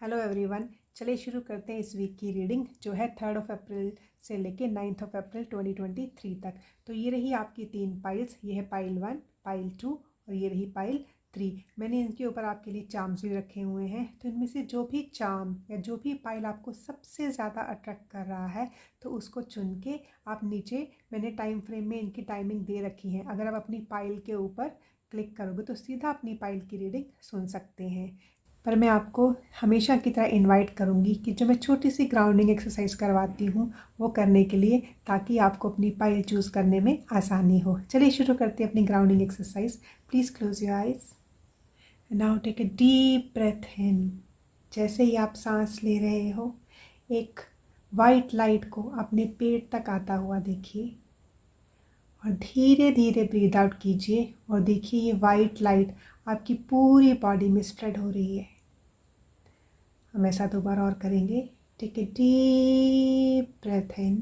Hello everyone, चलिए शुरू करते हैं इस वीक की रीडिंग जो है 3 अप्रैल से लेके 9 अप्रैल 2023 तक। तो ये रही आपकी 3 पाइल्स। ये है पाइल 1, पाइल 2 और ये रही पाइल 3। मैंने इनके ऊपर आपके लिए चार्म्स भी रखे हुए हैं। तो इनमें से जो भी चार्म या जो भी पाइल आपको सबसे ज़्यादा अट्रैक्ट कर रहा है तो उसको चुन के आप नीचे मैंने टाइम फ्रेम में इनकी टाइमिंग दे रखी है। अगर आप अपनी पाइल के ऊपर क्लिक करोगे तो सीधा अपनी पाइल की रीडिंग सुन सकते हैं। पर मैं आपको हमेशा की तरह इनवाइट करूंगी कि जो मैं छोटी सी ग्राउंडिंग एक्सरसाइज करवाती हूँ वो करने के लिए, ताकि आपको अपनी पाइल चूज़ करने में आसानी हो। चलिए शुरू करते हैं अपनी grounding exercise. Please close your eyes. Now take a deep breath in. जैसे ही आप सांस ले रहे हो, एक वाइट लाइट को अपने पेट तक आता हुआ देखिए और धीरे धीरे ब्रीद आउट कीजिए और देखिए ये वाइट लाइट आपकी पूरी बॉडी में स्प्रेड हो रही है। हम ऐसा 2 बार और करेंगे। टेक ए डीप ब्रेथ इन।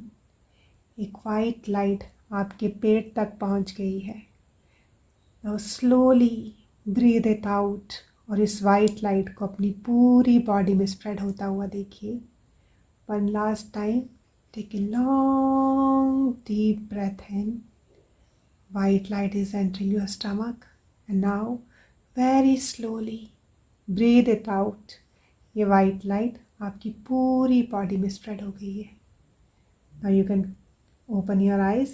एक वाइट लाइट आपके पेट तक पहुंच गई है। Now slowly breathe it out और इस वाइट लाइट को अपनी पूरी बॉडी में स्प्रेड होता हुआ देखिए। One last time, take a long deep breath in. White light is entering your stomach and now very slowly breathe it out. ये वाइट लाइट आपकी पूरी बॉडी में स्प्रेड हो गई है। Now you can open your eyes.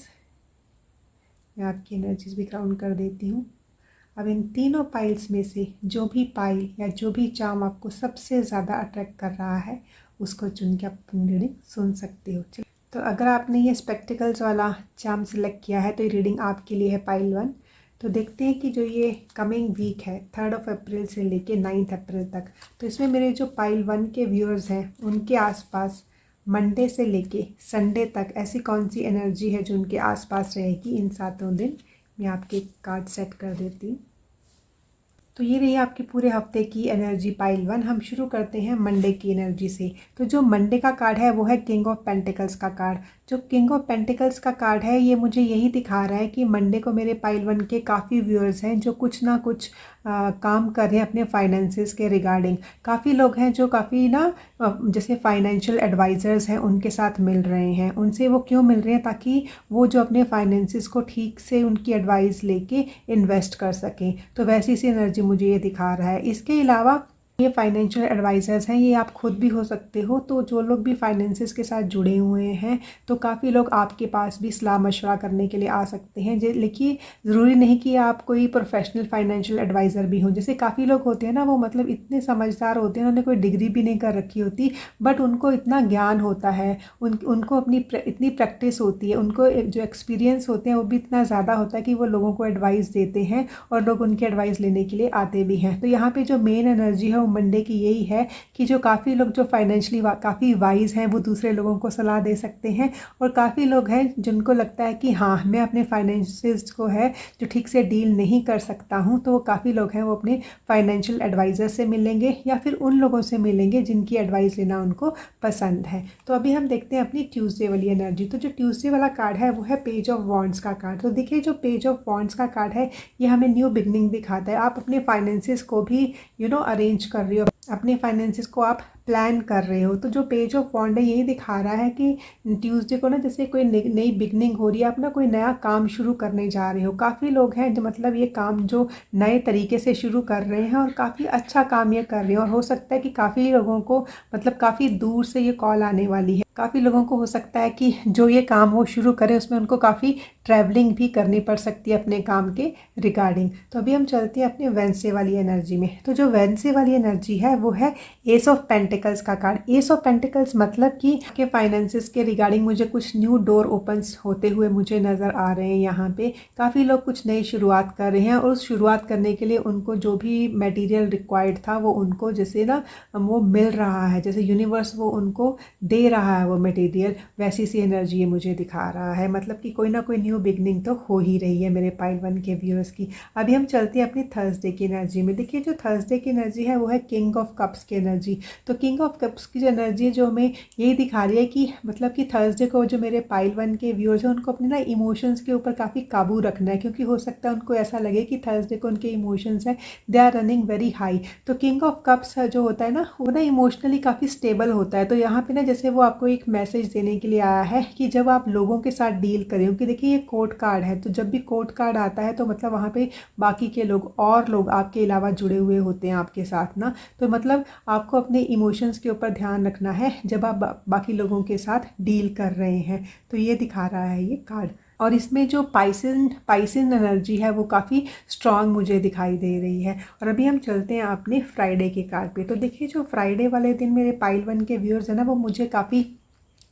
मैं आपकी energies भी काउंट कर देती हूँ। अब इन तीनों पाइल्स में से जो भी पाइल या जो भी चार्म आपको सबसे ज़्यादा अट्रैक्ट कर रहा है उसको चुन के आप अपनी रीडिंग सुन सकते हो। तो अगर आपने ये स्पेक्टिकल्स वाला चार्म सेलेक्ट किया है तो ये रीडिंग आपके लिए है पाइल 1। तो देखते हैं कि जो ये कमिंग वीक है 3 अप्रैल से लेके 9 अप्रैल तक, तो इसमें मेरे जो पाइल 1 के व्यूअर्स हैं उनके आसपास मंडे से लेके संडे तक ऐसी कौन सी एनर्जी है जो उनके आसपास रहेगी इन 7 दिन। मैं आपके कार्ड सेट कर देती हूँ। तो ये रही आपके पूरे हफ्ते की एनर्जी पाइल 1। हम शुरू करते हैं मंडे की एनर्जी से। तो जो मंडे का कार्ड है वो है किंग ऑफ पेंटिकल्स का कार्ड। जो किंग ऑफ पेंटिकल्स का कार्ड है ये मुझे यही दिखा रहा है कि मंडे को मेरे पाइल 1 के काफ़ी व्यूअर्स हैं जो कुछ ना कुछ काम कर रहे हैं अपने फाइनेंसेस के रिगार्डिंग। काफ़ी लोग हैं जो काफ़ी जैसे फाइनेंशियल एडवाइज़र्स हैं उनके साथ मिल रहे हैं। उनसे वो क्यों मिल रहे हैं? ताकि वो जो अपने फाइनेंसेस को ठीक से उनकी एडवाइस लेके इन्वेस्ट कर सकें। तो वैसी सी एनर्जी मुझे ये दिखा रहा है। इसके अलावा ये फाइनेंशियल एडवाइज़र्स हैं, ये आप खुद भी हो सकते हो। तो जो लोग भी फाइनेंसेस के साथ जुड़े हुए हैं तो काफ़ी लोग आपके पास भी सलाह मशवरा करने के लिए आ सकते हैं। लेकिन ज़रूरी नहीं कि आप कोई प्रोफेशनल फाइनेंशियल एडवाइज़र भी हो। जैसे काफ़ी लोग होते हैं ना, वो मतलब इतने समझदार होते हैं, उन्होंने कोई डिग्री भी नहीं कर रखी होती बट उनको इतना ज्ञान होता है, उनको अपनी इतनी प्रैक्टिस होती है, उनको जो एक्सपीरियंस होते हैं वो भी इतना ज़्यादा होता है कि वो लोगों को एडवाइस देते हैं और लोग उनकी एडवाइस लेने के लिए आते भी हैं। तो यहाँ पे जो मेन एनर्जी है मंडे की यही है कि जो काफ़ी लोग जो फाइनेंशियली काफ़ी वाइज हैं वो दूसरे लोगों को सलाह दे सकते हैं। और काफ़ी लोग हैं जिनको लगता है कि हाँ, मैं अपने फाइनेंसेस को है जो ठीक से डील नहीं कर सकता हूँ, तो वो काफ़ी लोग हैं वो अपने फाइनेंशियल एडवाइज़र से मिलेंगे या फिर उन लोगों से मिलेंगे जिनकी एडवाइस लेना उनको पसंद है। तो अभी हम देखते हैं अपनी ट्यूसडे वाली एनर्जी। तो जो ट्यूसडे वाला कार्ड है वो है पेज ऑफ वॉन्ड्स का कार्ड। तो देखिए जो पेज ऑफ वॉन्ड्स का कार्ड है ये हमें न्यू बिगनिंग दिखाता है। आप अपने फाइनेंसेस को भी अरेंज कर रहे हो, अपने फाइनेंसेस को आप प्लान कर रहे हो। तो जो पेज ऑफ वॉन्ड है यही दिखा रहा है कि ट्यूसडे को ना जैसे कोई नई बिगनिंग हो रही है, आप ना कोई नया काम शुरू करने जा रहे हो। काफ़ी लोग हैं जो मतलब ये काम जो नए तरीके से शुरू कर रहे हैं और काफ़ी अच्छा काम ये कर रहे हैं। और हो सकता है कि काफ़ी लोगों को मतलब काफ़ी दूर से ये कॉल आने वाली है। काफ़ी लोगों को हो सकता है कि जो ये काम वो शुरू करें उसमें उनको काफ़ी ट्रैवलिंग भी करनी पड़ सकती है अपने काम के रिगार्डिंग। तो अभी हम चलते हैं अपने वेडनेसडे वाली एनर्जी में। तो जो वेडनेसडे वाली एनर्जी है वो है एस ऑफ पेंटिकल्स का कार्ड। एस ऑफ पेंटिकल्स मतलब कि आपके फाइनेंसेस के रिगार्डिंग मुझे कुछ न्यू डोर ओपन्स होते हुए मुझे नज़र आ रहे हैं। यहाँ पे काफ़ी लोग कुछ नई शुरुआत कर रहे हैं और उस शुरुआत करने के लिए उनको जो भी मटेरियल रिक्वायर्ड था वो उनको जैसे ना वो मिल रहा है, जैसे यूनिवर्स वो उनको दे रहा है वो मटेरियल। वैसी सी एनर्जी ये मुझे दिखा रहा है। मतलब कि कोई ना कोई न्यू बिगनिंग तो हो ही रही है मेरे पाइल 1 के व्यूअर्स की। अभी हम चलते हैं अपनी थर्सडे की एनर्जी में। देखिए जो थर्सडे की एनर्जी है वो है किंग ऑफ कप्स की एनर्जी। तो किंग ऑफ कप्स की जो एनर्जी है जो हमें यही दिखा रही है कि मतलब कि थर्सडे को जो मेरे पाइल 1 के व्यूअर्स हैं उनको अपने ना इमोशंस के ऊपर काफ़ी काबू रखना है, क्योंकि हो सकता है उनको ऐसा लगे कि थर्सडे को उनके इमोशंस हैं they are running very high. तो किंग ऑफ कप्स जो होता है ना वो ना इमोशनली काफ़ी स्टेबल होता है। तो यहाँ पे ना जैसे वो आपको एक मैसेज देने के लिए आया है कि जब आप लोगों के साथ डील करें, क्योंकि देखिए ये कोर्ट कार्ड है, तो जब भी कोर्ट कार्ड आता है तो मतलब वहाँ पे बाकी के लोग और लोग आपके अलावा जुड़े हुए होते हैं आपके साथ ना। तो मतलब आपको अपने इमोशंस के ऊपर ध्यान रखना है जब आप बाकी लोगों के साथ डील कर रहे हैं। तो ये दिखा रहा है ये कार्ड। और इसमें जो पाइसिन एनर्जी है वो काफ़ी स्ट्रांग मुझे दिखाई दे रही है। और अभी हम चलते हैं अपने फ्राइडे के कार्ड पे। तो देखिए जो फ्राइडे वाले दिन मेरे पाइल 1 के व्यूअर्स हैं ना वो मुझे काफ़ी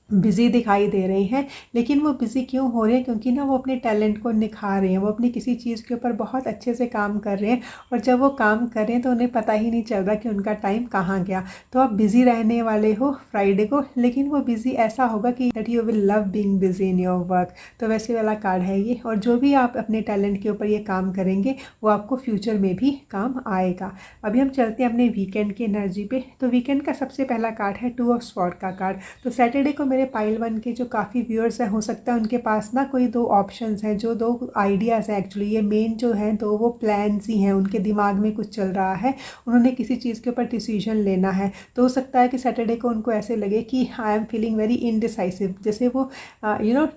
बिज़ी दिखाई दे रहे हैं। लेकिन वो बिज़ी क्यों हो रहे हैं? क्योंकि ना वो अपने टैलेंट को निखार रहे हैं, वो अपनी किसी चीज़ के ऊपर बहुत अच्छे से काम कर रहे हैं। और जब वो काम कर रहे हैं तो उन्हें पता ही नहीं चल रहा कि उनका टाइम कहाँ गया। तो आप बिज़ी रहने वाले हो फ्राइडे को, लेकिन वो बिज़ी ऐसा होगा कि that you will love being busy in your work. तो वैसे वाला कार्ड है ये। और जो भी आप अपने टैलेंट के ऊपर ये काम करेंगे वो आपको फ्यूचर में भी काम आएगा। अभी हम चलते हैं अपने वीकेंड की एनर्जी पे। तो वीकेंड का सबसे पहला कार्ड है 2 ऑफ स्वॉर्ड का कार्ड। तो सैटरडे को मेरे पाइल 1 के जो काफ़ी व्यूअर्स हैं हो सकता है उनके पास ना कोई 2 ऑप्शंस हैं, जो 2 आइडियाज़ हैं। एक्चुअली ये मेन जो हैं तो वो प्लान्स ही हैं, उनके दिमाग में कुछ चल रहा है, उन्होंने किसी चीज़ के ऊपर डिसीजन लेना है। तो हो सकता है कि सैटरडे को उनको ऐसे लगे कि I am feeling very indecisive, जैसे वो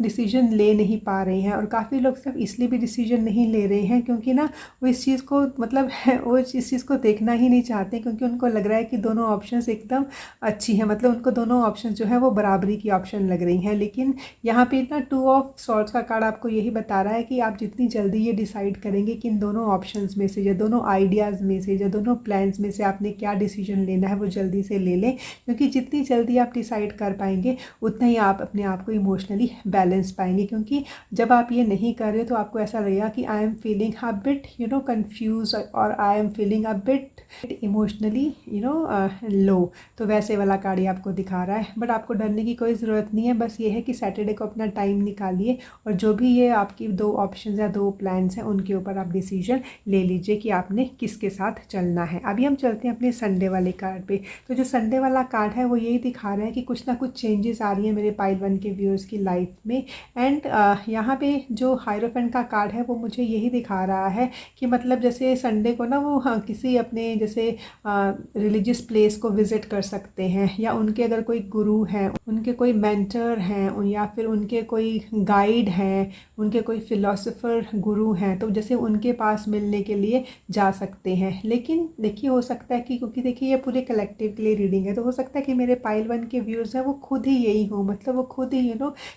डिसीजन ले नहीं पा रहे हैं। और काफ़ी लोग सिर्फ इसलिए भी डिसीजन नहीं ले रहे हैं क्योंकि ना वो इस चीज़ को मतलब वो इस चीज़ को देखना ही नहीं चाहते, क्योंकि उनको लग रहा है कि दोनों ऑप्शंस एकदम अच्छी हैं, मतलब उनको दोनों ऑप्शन जो है वो बराबरी की ऑप्शन लग रही हैं। लेकिन यहाँ पे ना 2 ऑफ सॉर्ड्स का कार्ड आपको यही बता रहा है कि आप जितनी जल्दी ये डिसाइड करेंगे कि इन दोनों ऑप्शंस में से या दोनों आइडियाज़ में से या दोनों प्लान्स में से आपने क्या डिसीजन लेना है वो जल्दी से ले लें। क्योंकि जितनी जल्दी आप डिसाइड कर पाएंगे उतना ही आप अपने आप को इमोशनली बैलेंस पाएंगे। क्योंकि जब आप ये नहीं कर रहे हो तो आपको ऐसा लगेगा कि I am feeling a bit confuse और I am feeling a bit emotionally low. तो वैसे वाला कार्ड ही आपको दिखा रहा है। बट आपको डरने की कोई ज़रूरत नहीं है, बस ये है कि सैटरडे को अपना टाइम निकालिए और जो भी ये आपकी 2 ऑप्शंस या 2 प्लान्स हैं उनके ऊपर आप डिसीजन ले लीजिए कि आपने किसके साथ चलना है। अभी हम चलते हैं अपने संडे वाले कार्ड पे। तो जो संडे वाला कार्ड है वो यही दिखा रहा है कि कुछ ना कुछ चेंजेस आ रही है मेरे पाइल 1 के व्यूअर्स की लाइफ में। एंड यहाँ पे जो हायरोफेंट का कार्ड है वो मुझे यही दिखा रहा है कि मतलब जैसे संडे को ना वो किसी अपने जैसे रिलीजियस प्लेस को विज़िट कर सकते हैं, या उनके अगर कोई गुरु हैं, उनके कोई मेंटर हैं, या फिर उनके कोई गाइड हैं, उनके कोई फिलोसोफर गुरु हैं, तो जैसे उनके पास मिलने के लिए जा सकते हैं। लेकिन देखिए हो सकता है कि क्योंकि देखिए ये पूरे कलेक्टिव के लिए रीडिंग है, तो हो सकता है कि मेरे पाइल 1 के व्यूअर्स हैं वो खुद ही यही हो, मतलब वो खुद ही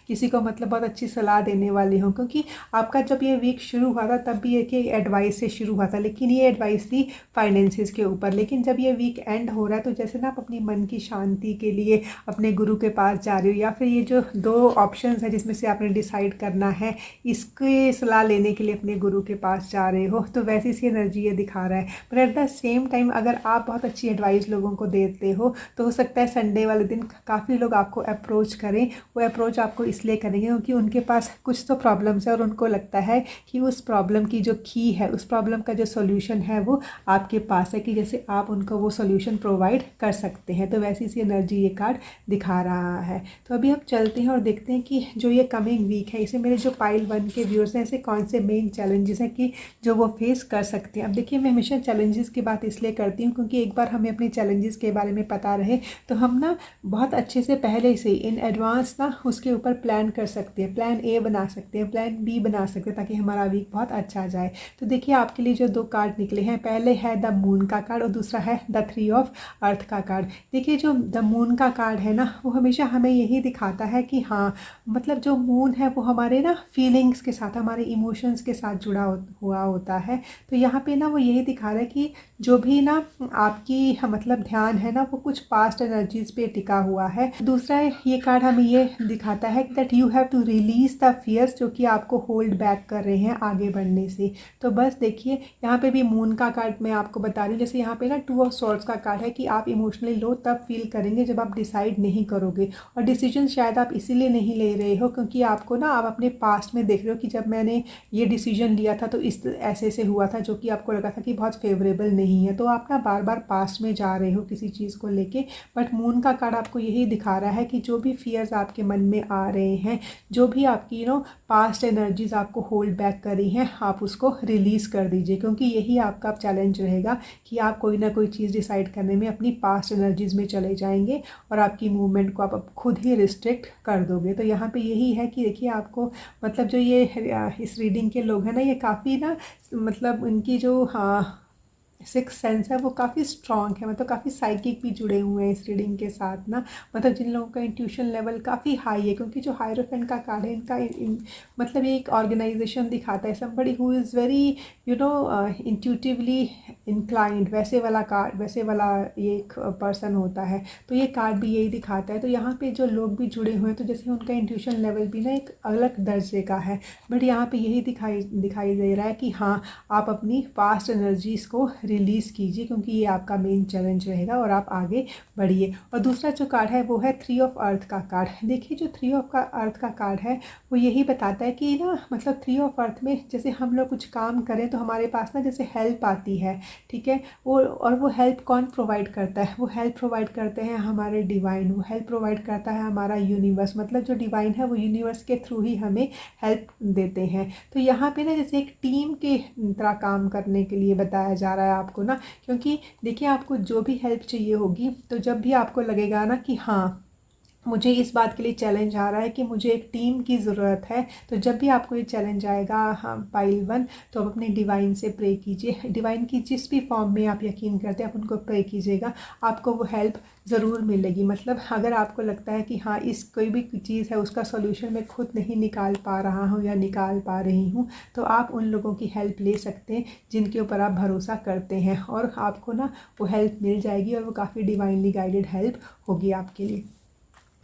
किसी को मतलब बहुत अच्छी सलाह देने वाले हों। क्योंकि आपका जब ये वीक शुरू हुआ था तब भी एक एडवाइस से शुरू हुआ था, लेकिन ये एडवाइस थी फाइनेंसिस के ऊपर। लेकिन जब ये वीक एंड हो रहा है तो जैसे ना आप अपनी मन की शांति के लिए अपने गुरु के पास जा रहे हो, या फिर ये जो 2 ऑप्शंस है जिसमें से आपने डिसाइड करना है इसके सलाह लेने के लिए अपने गुरु के पास जा रहे हो, तो वैसी सी एनर्जी ये दिखा रहा है। पर एट द सेम टाइम अगर आप बहुत अच्छी एडवाइस लोगों को देते हो तो हो सकता है संडे वाले दिन काफ़ी लोग आपको अप्रोच करें। वो अप्रोच आपको इसलिए करेंगे क्योंकि उनके पास कुछ तो प्रॉब्लम्स है और उनको लगता है कि उस प्रॉब्लम की जो की है, उस प्रॉब्लम का जो सोल्यूशन है वो आपके पास है, कि जैसे आप उनको वो सोल्यूशन प्रोवाइड कर सकते हैं। तो वैसी सी एनर्जी ये कार्ड दिखा रहा है। तो अभी हम चलते हैं और देखते हैं कि जो ये कमिंग वीक है इसे मेरे जो पाइल 1 के व्यूअर्स हैं ऐसे कौन से मेन चैलेंजेस हैं कि जो वो फेस कर सकते हैं। अब देखिए मैं हमेशा चैलेंजेस की बात इसलिए करती हूँ क्योंकि एक बार हमें अपने चैलेंजेस के बारे में पता रहे तो हम ना बहुत अच्छे से पहले से इन एडवांस ना उसके ऊपर प्लान कर सकते हैं, प्लान ए बना सकते हैं, प्लान बी बना सकते हैं, ताकि हमारा वीक बहुत अच्छा जाए। तो देखिए आपके लिए जो 2 कार्ड निकले हैं, पहले है द मून का कार्ड और दूसरा है द 3 ऑफ अर्थ का कार्ड। देखिए जो द मून का कार्ड है ना वो हमेशा हमें यही दिखाता है कि हाँ मतलब जो मून है वो हमारे ना फीलिंग्स के साथ, हमारे इमोशंस के साथ जुड़ा हुआ होता है। तो यहाँ पे ना वो यही दिखा रहा है कि जो भी ना आपकी मतलब ध्यान है ना वो कुछ पास्ट एनर्जीज पे टिका हुआ है। दूसरा ये कार्ड हमें ये दिखाता है that you have to release the fears जो कि आपको होल्ड बैक कर रहे हैं आगे बढ़ने से। तो बस देखिए यहाँ पे भी मून का कार्ड मैं आपको बता रही हूँ, जैसे यहाँ पे ना 2 ऑफ सॉर्ड्स का कार्ड है कि आप इमोशनली लो तब फील करेंगे जब आप डिसाइड नहीं करोगे, और और डिसीजन शायद आप इसीलिए नहीं ले रहे हो क्योंकि आपको ना आप अपने पास्ट में देख रहे हो कि जब मैंने ये डिसीजन लिया था तो इस ऐसे से हुआ था जो कि आपको लगा था कि बहुत फेवरेबल नहीं है। तो आप ना बार बार पास्ट में जा रहे हो किसी चीज़ को लेके। बट मून का कार्ड आपको यही दिखा रहा है कि जो भी फियर्स आपके मन में आ रहे हैं, जो भी आपकी पास्ट एनर्जीज आपको होल्ड बैक कर रही हैं, आप उसको रिलीज़ कर दीजिए क्योंकि यही आपका चैलेंज रहेगा कि आप कोई ना कोई चीज़ डिसाइड करने में अपनी पास्ट एनर्जीज में चले जाएंगे और आपकी मूवमेंट को आप खुद ही रिस्ट्रिक्ट कर दोगे। तो यहाँ पे यही है कि देखिए आपको मतलब जो ये इस रीडिंग के लोग हैं ना, ये काफ़ी ना मतलब इनकी जो सिक्स सेंस है वो काफ़ी स्ट्रॉन्ग है, मतलब काफ़ी साइकिक भी जुड़े हुए हैं इस रीडिंग के साथ ना। मतलब जिन लोगों का इंट्यूशन लेवल काफ़ी हाई है क्योंकि जो हायरोफेंट का कार्ड है इनका मतलब ये एक ऑर्गेनाइजेशन दिखाता है, somebody who is very intuitively inclined, वैसे वाला कार्ड, वैसे वाला ये एक पर्सन होता है। तो ये कार्ड भी यही दिखाता है। तो यहाँ पे जो लोग भी जुड़े हुए हैं तो जैसे उनका इंट्यूशन लेवल भी ना एक अलग दर्जे का है। बट यहाँ पे यही दिखाई दे रहा है कि हाँ, आप अपनी पास्ट एनर्जीज़ को रिलीज़ कीजिए क्योंकि ये आपका मेन चैलेंज रहेगा और आप आगे बढ़िए। और दूसरा जो कार्ड है वो है 3 ऑफ अर्थ का कार्ड। देखिए जो 3 ऑफ अर्थ का कार्ड है वो यही बताता है कि ना मतलब 3 ऑफ अर्थ में जैसे हम लोग कुछ काम करें तो हमारे पास ना जैसे हेल्प आती है, ठीक है। वो हेल्प कौन प्रोवाइड करता है? वो हेल्प प्रोवाइड करते हैं हमारे डिवाइन, वो हेल्प प्रोवाइड करता है हमारा यूनिवर्स। मतलब जो डिवाइन है वो यूनिवर्स के थ्रू ही हमें हेल्प देते हैं। तो यहाँ पे ना जैसे एक टीम के तरह काम करने के लिए बताया जा रहा है आपको ना, क्योंकि देखिए आपको जो भी हेल्प चाहिए होगी तो जब भी आपको लगेगा ना कि हाँ मुझे इस बात के लिए चैलेंज आ रहा है कि मुझे एक टीम की ज़रूरत है, तो जब भी आपको ये चैलेंज आएगा हाँ पाइल 1, तो आप अपने डिवाइन से प्रे कीजिए। डिवाइन की जिस भी फॉर्म में आप यकीन करते हैं आप उनको प्रे कीजिएगा, आपको वो हेल्प ज़रूर मिलेगी। मतलब अगर आपको लगता है कि हाँ इस कोई भी चीज़ है उसका सॉल्यूशन मैं खुद नहीं निकाल पा रहा हूँ या निकाल पा रही हूँ, तो आप उन लोगों की हेल्प ले सकते हैं जिनके ऊपर आप भरोसा करते हैं और आपको ना वो हेल्प मिल जाएगी और वो काफ़ी डिवाइनली गाइडेड हेल्प होगी आपके लिए।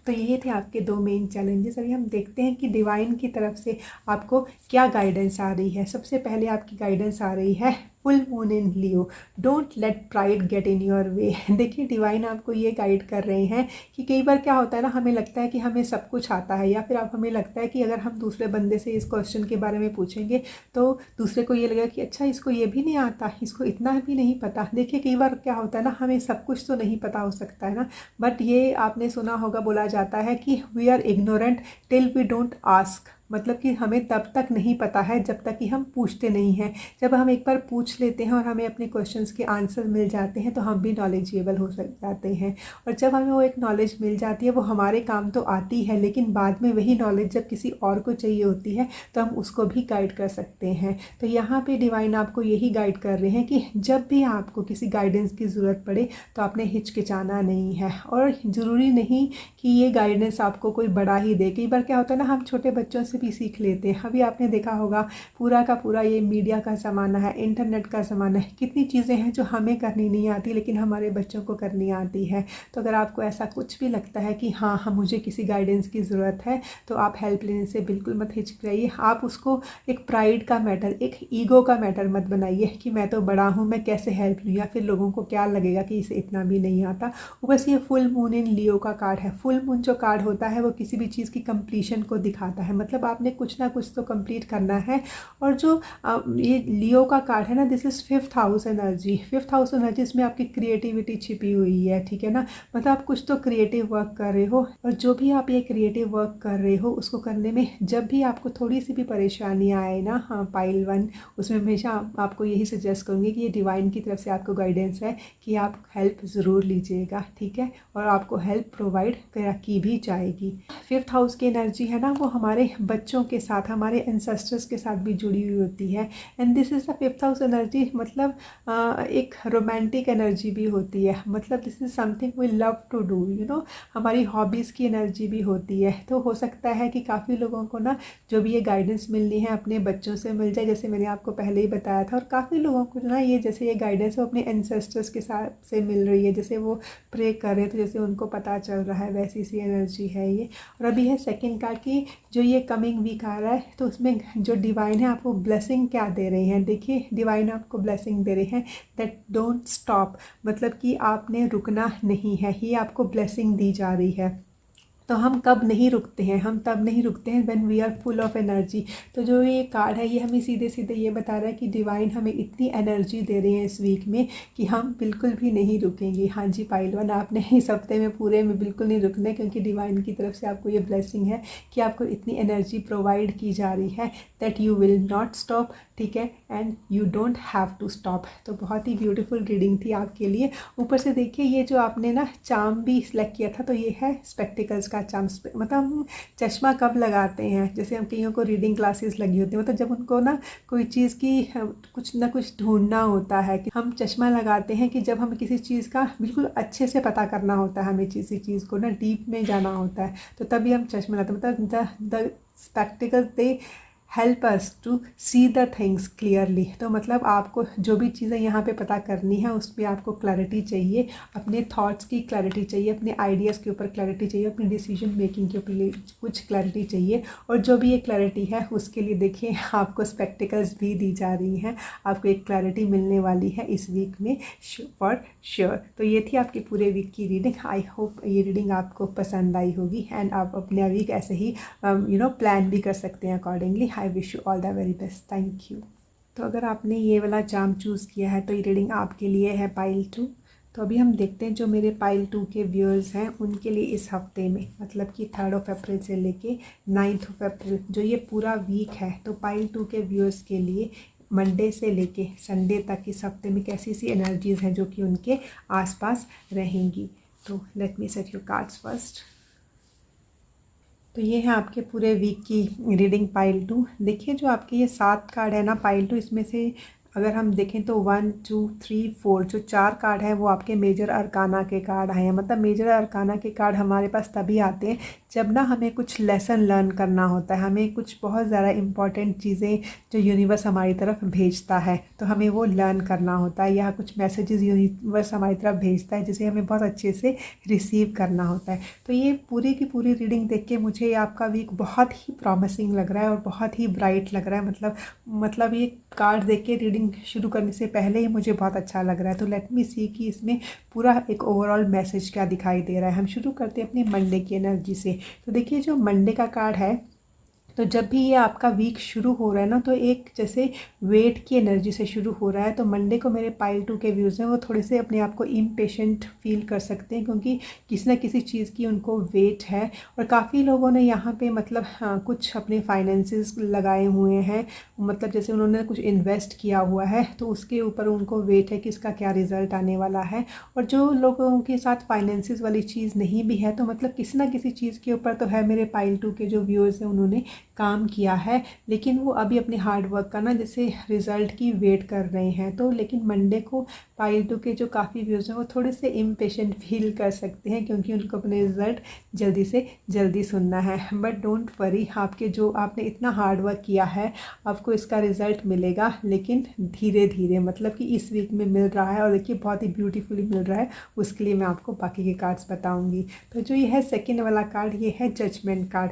तो ये थे आपके 2 मेन चैलेंजेस। अभी हम देखते हैं कि डिवाइन की तरफ से आपको क्या गाइडेंस आ रही है। सबसे पहले आपकी गाइडेंस आ रही है full moon in Leo, don't let pride get in your way. देखिए डिवाइन आपको ये गाइड कर रहे हैं कि कई बार क्या होता है ना, हमें लगता है कि हमें सब कुछ आता है, या फिर आप हमें लगता है कि अगर हम दूसरे बंदे से इस क्वेश्चन के बारे में पूछेंगे तो दूसरे को ये लगेगा कि अच्छा इसको ये भी नहीं आता, इसको इतना भी नहीं पता। देखिए कई बार क्या होता है ना, हमें सब कुछ तो नहीं पता हो सकता है ना, बट ये आपने सुना होगा, बोला जाता है कि we are ignorant till we don't ask. मतलब कि हमें तब तक नहीं पता है जब तक कि हम पूछते नहीं हैं। जब हम एक बार पूछ लेते हैं और हमें अपने क्वेश्चंस के आंसर मिल जाते हैं तो हम भी नॉलेजेबल हो जाते हैं। और जब हमें वो एक नॉलेज मिल जाती है वो हमारे काम तो आती है, लेकिन बाद में वही नॉलेज जब किसी और को चाहिए होती है तो हम उसको भी गाइड कर सकते हैं। तो यहाँ पे डिवाइन आपको यही गाइड कर रहे हैं कि जब भी आपको किसी गाइडेंस की ज़रूरत पड़े तो आपने हिचकिचाना नहीं है। और ज़रूरी नहीं कि ये गाइडेंस आपको कोई बड़ा ही दे। कई बार क्या होता है ना, हम छोटे बच्चों से भी सीख लेते हैं। अभी आपने देखा होगा पूरा का पूरा ये मीडिया का ज़माना है, इंटरनेट का ज़माना है, कितनी चीज़ें हैं जो हमें करनी नहीं आती लेकिन हमारे बच्चों को करनी आती है। तो अगर आपको ऐसा कुछ भी लगता है कि हाँ मुझे किसी गाइडेंस की ज़रूरत है तो आप हेल्प लेने से बिल्कुल मत हिचकिचाइए। आप उसको एक प्राइड का मैटर, एक ईगो का मैटर मत बनाइए कि मैं तो बड़ा हूँ, मैं कैसे हेल्प लूँ, या फिर लोगों को क्या लगेगा कि इसे इतना भी नहीं आता। बस ये फुल मून इन लियो का कार्ड है। फुल मून जो कार्ड होता है वो किसी भी चीज़ की कंप्लीशन को दिखाता है, मतलब आपने कुछ ना कुछ तो कंप्लीट करना है। और जो ये लियो का कार्ड है ना, this is 5th house energy. 5th house energy इसमें आपकी क्रिएटिविटी छिपी हुई है, ठीक है ना। मतलब आप कुछ तो क्रिएटिव वर्क कर रहे हो, और जो भी आप ये क्रिएटिव वर्क कर रहे हो उसको करने में जब भी आपको थोड़ी सी भी परेशानी आए ना, हाँ पाइल 1, उसमें हमेशा आपको यही सजेस्ट करूँगी कि ये डिवाइन की तरफ से आपको गाइडेंस है कि आप हेल्प ज़रूर लीजिएगा, ठीक है। और आपको हेल्प प्रोवाइड की भी जाएगी। 5th हाउस की एनर्जी है ना, वो हमारे बच्चों के साथ, हमारे एंसेस्टर्स के साथ भी जुड़ी हुई होती है। And this is the 5th house energy, मतलब एक रोमांटिक एनर्जी भी होती है। मतलब this is something we love to do, you know, हमारी हॉबीज़ की एनर्जी भी होती है। तो हो सकता है कि काफ़ी लोगों को ना जो भी ये गाइडेंस मिलनी है अपने बच्चों से मिल जाए, जैसे मैंने आपको पहले ही बताया था। और काफ़ी लोगों को ना ये जैसे ये गाइडेंस वो अपने एंसेस्टर्स के साथ से मिल रही है, जैसे वो प्रे कर रहे थे, जैसे उनको पता चल रहा है, वैसी सी एनर्जी है ये। और अभी है सेकंड कार्ड की जो ये कमिंग वीक आ रहा है, तो उसमें जो डिवाइन है आपको ब्लेसिंग क्या दे रहे हैं। देखिए डिवाइन आपको ब्लेसिंग दे रहे हैं दैट डोंट स्टॉप, मतलब कि आपने रुकना नहीं है, ये आपको ब्लेसिंग दी जा रही है। तो हम कब नहीं रुकते हैं, हम तब नहीं रुकते हैं when we are full of energy. तो जो ये कार्ड है ये हमें सीधे सीधे ये बता रहा है कि डिवाइन हमें इतनी एनर्जी दे रहे हैं इस वीक में कि हम बिल्कुल भी नहीं रुकेंगे। हाँ जी पाइल वन, आपने इस हफ्ते में पूरे में बिल्कुल नहीं रुकना, क्योंकि डिवाइन की तरफ से आपको ये ब्लेसिंग है कि आपको इतनी एनर्जी प्रोवाइड की जा रही है that you will not stop, ठीक है, and you don't have to stop. तो बहुत ही ब्यूटीफुल रीडिंग थी आपके लिए। ऊपर से देखिए ये जो आपने ना चार्म भी सिलेक्ट किया था, तो ये है स्पेक्टिकल्स का चार्म। मतलब हम चश्मा कब लगाते हैं, जैसे हम कईयों को रीडिंग क्लासेस लगी होती है, मतलब जब उनको ना कोई चीज़ की कुछ ना कुछ ढूंढना होता है, कि हम चश्मा लगाते हैं कि जब हमें किसी चीज़ का बिल्कुल अच्छे से पता करना होता है, हमें किसी चीज़ को ना डीप में जाना होता है, तो तभी हम चश्मा लगाते हैं। मतलब the spectacles they help us to see the things clearly. तो मतलब आपको जो भी चीज़ें यहाँ पे पता करनी है उस पर आपको क्लैरिटी चाहिए, अपने थॉट्स की क्लैरिटी चाहिए, अपने आइडियाज़ के ऊपर क्लैरिटी चाहिए, अपनी डिसीजन मेकिंग के ऊपर कुछ क्लैरिटी चाहिए। और जो भी ये क्लैरिटी है उसके लिए देखिए आपको स्पेक्टिकल्स भी दी जा रही हैं, आपको एक क्लैरिटी मिलने वाली है इस वीक में फॉर श्योर। तो ये थी आपके पूरे वीक की रीडिंग। आई होप ये रीडिंग आपको पसंद आई होगी एंड आप अपने वीक ऐसे ही प्लान भी कर सकते हैं accordingly. I wish you all the very best, thank you. तो अगर आपने ये वाला चार्म चूज़ किया है तो ये रीडिंग आपके लिए है पाइल 2। तो अभी हम देखते हैं जो मेरे पाइल 2 के व्यूअर्स हैं उनके लिए इस हफ्ते में, मतलब कि 3 अप्रैल से लेके 9 अप्रैल जो ये पूरा वीक है, तो पाइल 2 के व्यूअर्स के लिए मंडे से लेके संडे तक इस हफ्ते में कैसी सी एनर्जीज़ हैं जो कि उनके आसपास रहेंगी। तो let me set your cards first. तो ये है आपके पूरे वीक की रीडिंग पाइल 2। देखिए जो आपके ये 7 कार्ड है ना पाइल 2, इसमें से अगर हम देखें तो 1 2 3 4 जो 4 कार्ड हैं वो आपके मेजर अरकाना के कार्ड हैं। मतलब मेजर अरकाना के कार्ड हमारे पास तभी आते हैं जब ना हमें कुछ लेसन लर्न करना होता है, हमें कुछ बहुत ज़्यादा इम्पॉर्टेंट चीज़ें जो यूनिवर्स हमारी तरफ भेजता है तो हमें वो लर्न करना होता है, या कुछ मैसेजेस यूनिवर्स हमारी तरफ भेजता है जिसे हमें बहुत अच्छे से रिसीव करना होता है। तो ये पूरी की पूरी रीडिंग देख के मुझे आपका वीक बहुत ही प्रॉमिसिंग लग रहा है और बहुत ही ब्राइट लग रहा है। मतलब ये कार्ड देख के रीडिंग शुरू करने से पहले ही मुझे बहुत अच्छा लग रहा है। तो लेट मी सी कि इसमें पूरा एक ओवरऑल मैसेज क्या दिखाई दे रहा है। हम शुरू करते हैं अपनी मंडे की एनर्जी से। तो देखिए जो मंडे का कार्ड है, तो जब भी ये आपका वीक शुरू हो रहा है ना, तो एक जैसे वेट की एनर्जी से शुरू हो रहा है। तो मंडे को मेरे पाइल 2 के व्यूज़ हैं वो थोड़े से अपने आप को इम्पेशेंट फील कर सकते हैं, क्योंकि किसी ना किसी चीज़ की उनको वेट है। और काफ़ी लोगों ने यहाँ पे मतलब कुछ अपने फाइनेंसेस लगाए हुए हैं, मतलब जैसे उन्होंने कुछ इन्वेस्ट किया हुआ है तो उसके ऊपर उनको वेट है कि इसका क्या रिज़ल्ट आने वाला है। और जो लोगों के साथ फाइनेंसेस वाली चीज़ नहीं भी है, तो मतलब किसी ना किसी चीज़ के ऊपर तो है मेरे पाइल 2 के जो व्यूअर्स हैं उन्होंने काम किया है, लेकिन वो अभी अपने हार्ड वर्क का ना जैसे रिज़ल्ट की वेट कर रहे हैं। तो लेकिन मंडे को पाइल 2 के जो काफ़ी व्यूज़ हैं वो थोड़े से इम्पेशेंट फील कर सकते हैं, क्योंकि उनको अपने रिज़ल्ट जल्दी से जल्दी सुनना है। बट डोंट वरी, आपके जो आपने इतना हार्ड वर्क किया है आपको इसका रिज़ल्ट मिलेगा, लेकिन धीरे धीरे, मतलब कि इस वीक में मिल रहा है और देखिए बहुत ही ब्यूटीफुली मिल रहा है। उसके लिए मैं आपको बाकी के कार्ड्स बताऊंगी। तो जो ये है सेकंड वाला कार्ड, ये है जजमेंट कार्ड।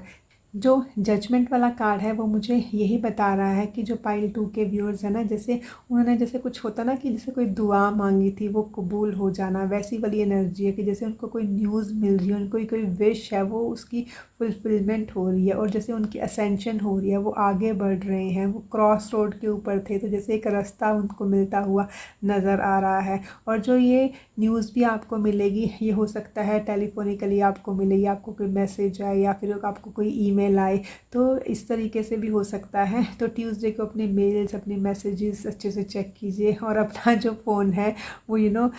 जो जजमेंट वाला कार्ड है वो मुझे यही बता रहा है कि जो पाइल 2 के व्यूअर्स हैं ना, जैसे उन्होंने जैसे कुछ होता ना कि जैसे कोई दुआ मांगी थी वो कबूल हो जाना, वैसी वाली एनर्जी है कि जैसे उनको कोई न्यूज़ मिल रही है, उनको कोई विश है वो उसकी फुलफिलमेंट हो रही है, और जैसे उनकी असेंशन हो रही है, वो आगे बढ़ रहे हैं। वो क्रॉस रोड के ऊपर थे तो जैसे एक रास्ता उनको मिलता हुआ नज़र आ रहा है। और जो ये न्यूज़ भी आपको मिलेगी, ये हो सकता है टेलीफोनिकली आपको मिले, या आपको कोई मैसेज आए, या फिर आपको कोई ईमेल आए, तो इस तरीके से भी हो सकता है। तो ट्यूसडे को अपने मेल्स, अपने मैसेजेस अच्छे से चेक कीजिए, और अपना जो फ़ोन है वो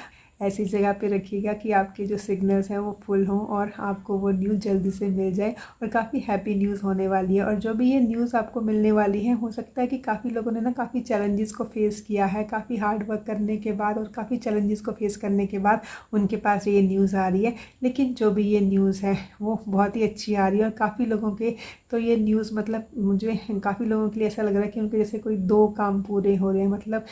ऐसी जगह पे रखिएगा कि आपके जो सिग्नल्स हैं वो फुल हों और आपको वो न्यूज़ जल्दी से मिल जाए। और काफ़ी हैप्पी न्यूज़ होने वाली है। और जो भी ये न्यूज़ आपको मिलने वाली है, हो सकता है कि काफ़ी लोगों ने ना काफ़ी चैलेंजेस को फेस किया है, काफ़ी हार्ड वर्क करने के बाद और काफ़ी चैलेंजेस को फेस करने के बाद उनके पास ये न्यूज़ आ रही है। लेकिन जो भी ये न्यूज़ है वो बहुत ही अच्छी आ रही है। और काफ़ी लोगों के तो ये न्यूज़, मतलब मुझे काफ़ी लोगों के लिए ऐसा लग रहा है कि उनके जैसे कोई 2 काम पूरे हो रहे हैं, मतलब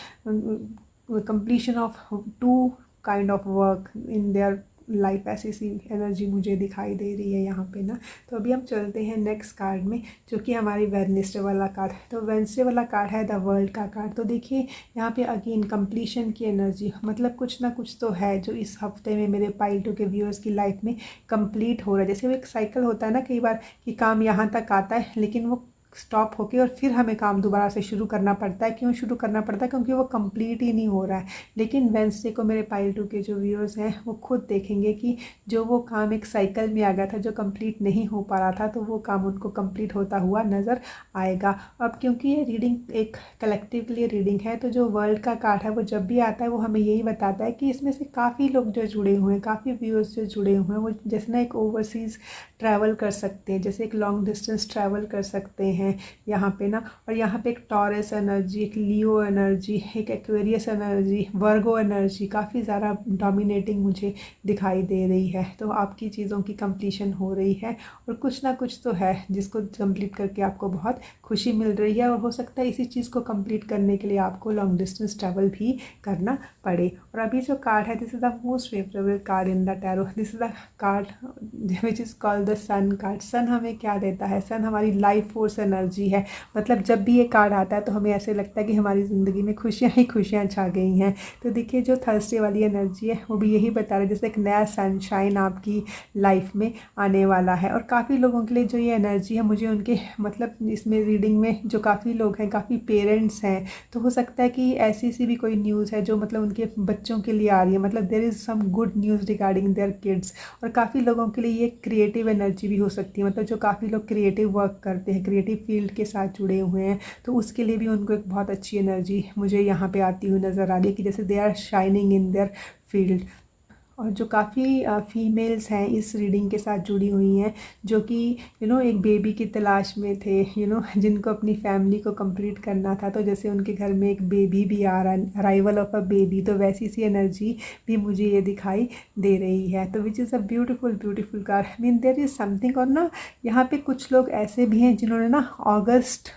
completion of 2 kind of work in their life ऐसी सी एनर्जी मुझे दिखाई दे रही है यहाँ पे ना। तो अभी हम चलते हैं नेक्स्ट कार्ड में, जो कि हमारी वेडनेसडे वाला कार्ड है। तो वेडनेसडे वाला कार्ड है द वर्ल्ड का कार्ड। तो देखिए यहाँ पे अगेन कंप्लीशन की एनर्जी, मतलब कुछ ना कुछ तो है जो इस हफ्ते में मेरे पाइल 2 के व्यूअर्स की लाइफ में कंप्लीट हो रहा है। जैसे वो एक साइकिल होता है ना कई बार कि काम यहाँ तक आता है लेकिन वो स्टॉप होके और फिर हमें काम दोबारा से शुरू करना पड़ता है। क्यों शुरू करना पड़ता है? क्योंकि वो कंप्लीट ही नहीं हो रहा है। लेकिन वेडनेसडे को मेरे पाइल 2 के जो व्यूअर्स हैं वो खुद देखेंगे कि जो वो काम एक साइकिल में आ गया था, जो कंप्लीट नहीं हो पा रहा था, तो वो काम उनको कंप्लीट होता हुआ नज़र आएगा। अब क्योंकि ये रीडिंग एक कलेक्टिव के लिए रीडिंग है, तो जो वर्ल्ड का कार्ड है वो जब भी आता है वो हमें यही बताता है कि इसमें से काफ़ी लोग जो जुड़े हुए हैं, काफ़ी व्यूअर्स जो जुड़े हुए हैं, वो जैसे ना एक ओवरसीज़ ट्रैवल कर सकते हैं, जैसे एक लॉन्ग डिस्टेंस ट्रैवल कर सकते हैं यहाँ पे ना। और यहाँ पे एक टॉरस एनर्जी, एक लियो एनर्जी, एक एक्वेरियस एनर्जी, वर्गो एनर्जी काफ़ी ज़्यादा डोमिनेटिंग मुझे दिखाई दे रही है। तो आपकी चीज़ों की कंप्लीशन हो रही है और कुछ ना कुछ तो है जिसको कंप्लीट करके आपको बहुत खुशी मिल रही है। और हो सकता है इसी चीज़ को कंप्लीट करने के लिए आपको लॉन्ग डिस्टेंस ट्रैवल भी करना पड़े। और अभी जो कार्ड है, this is the most favourable card in the tarot. This is the card which is called the sun card. Sun हमें क्या देता है? सन हमारी लाइफ फोर्स एनर्जी है। मतलब जब भी ये कार्ड आता है तो हमें ऐसे लगता है कि हमारी ज़िंदगी में खुशियाँ ही खुशियाँ छा गई हैं। तो देखिए जो थर्सडे वाली एनर्जी है वो भी यही बता रहा है, जैसे एक नया सनशाइन आपकी लाइफ में आने वाला है। और काफ़ी लोगों के लिए जो ये एनर्जी है, मुझे उनके मतलब इसमें रीडिंग में जो काफ़ी लोग हैं, काफ़ी पेरेंट्स हैं, तो हो सकता है कि ऐसी सी भी कोई न्यूज़ है जो मतलब उनके बच्चों के लिए आ रही है। मतलब there is some good news regarding their kids. और काफ़ी लोगों के लिए ये क्रिएटिव एनर्जी भी हो सकती है। मतलब जो काफ़ी लोग क्रिएटिव वर्क करते हैं, क्रिएटिव फील्ड के साथ जुड़े हुए हैं, तो उसके लिए भी उनको एक बहुत अच्छी एनर्जी मुझे यहाँ पे आती हुई नज़र आ रही है कि जैसे they are shining in their field. और जो काफ़ी फीमेल्स हैं इस रीडिंग के साथ जुड़ी हुई हैं, जो कि एक बेबी की तलाश में थे, जिनको अपनी फैमिली को कंप्लीट करना था। तो जैसे उनके घर में एक बेबी भी आ रहा है, अराइवल ऑफ अ बेबी, तो वैसी सी एनर्जी भी मुझे ये दिखाई दे रही है। तो which is a beautiful card. Mean there is something. और ना यहाँ पे कुछ लोग ऐसे भी हैं जिन्होंने ना अगस्त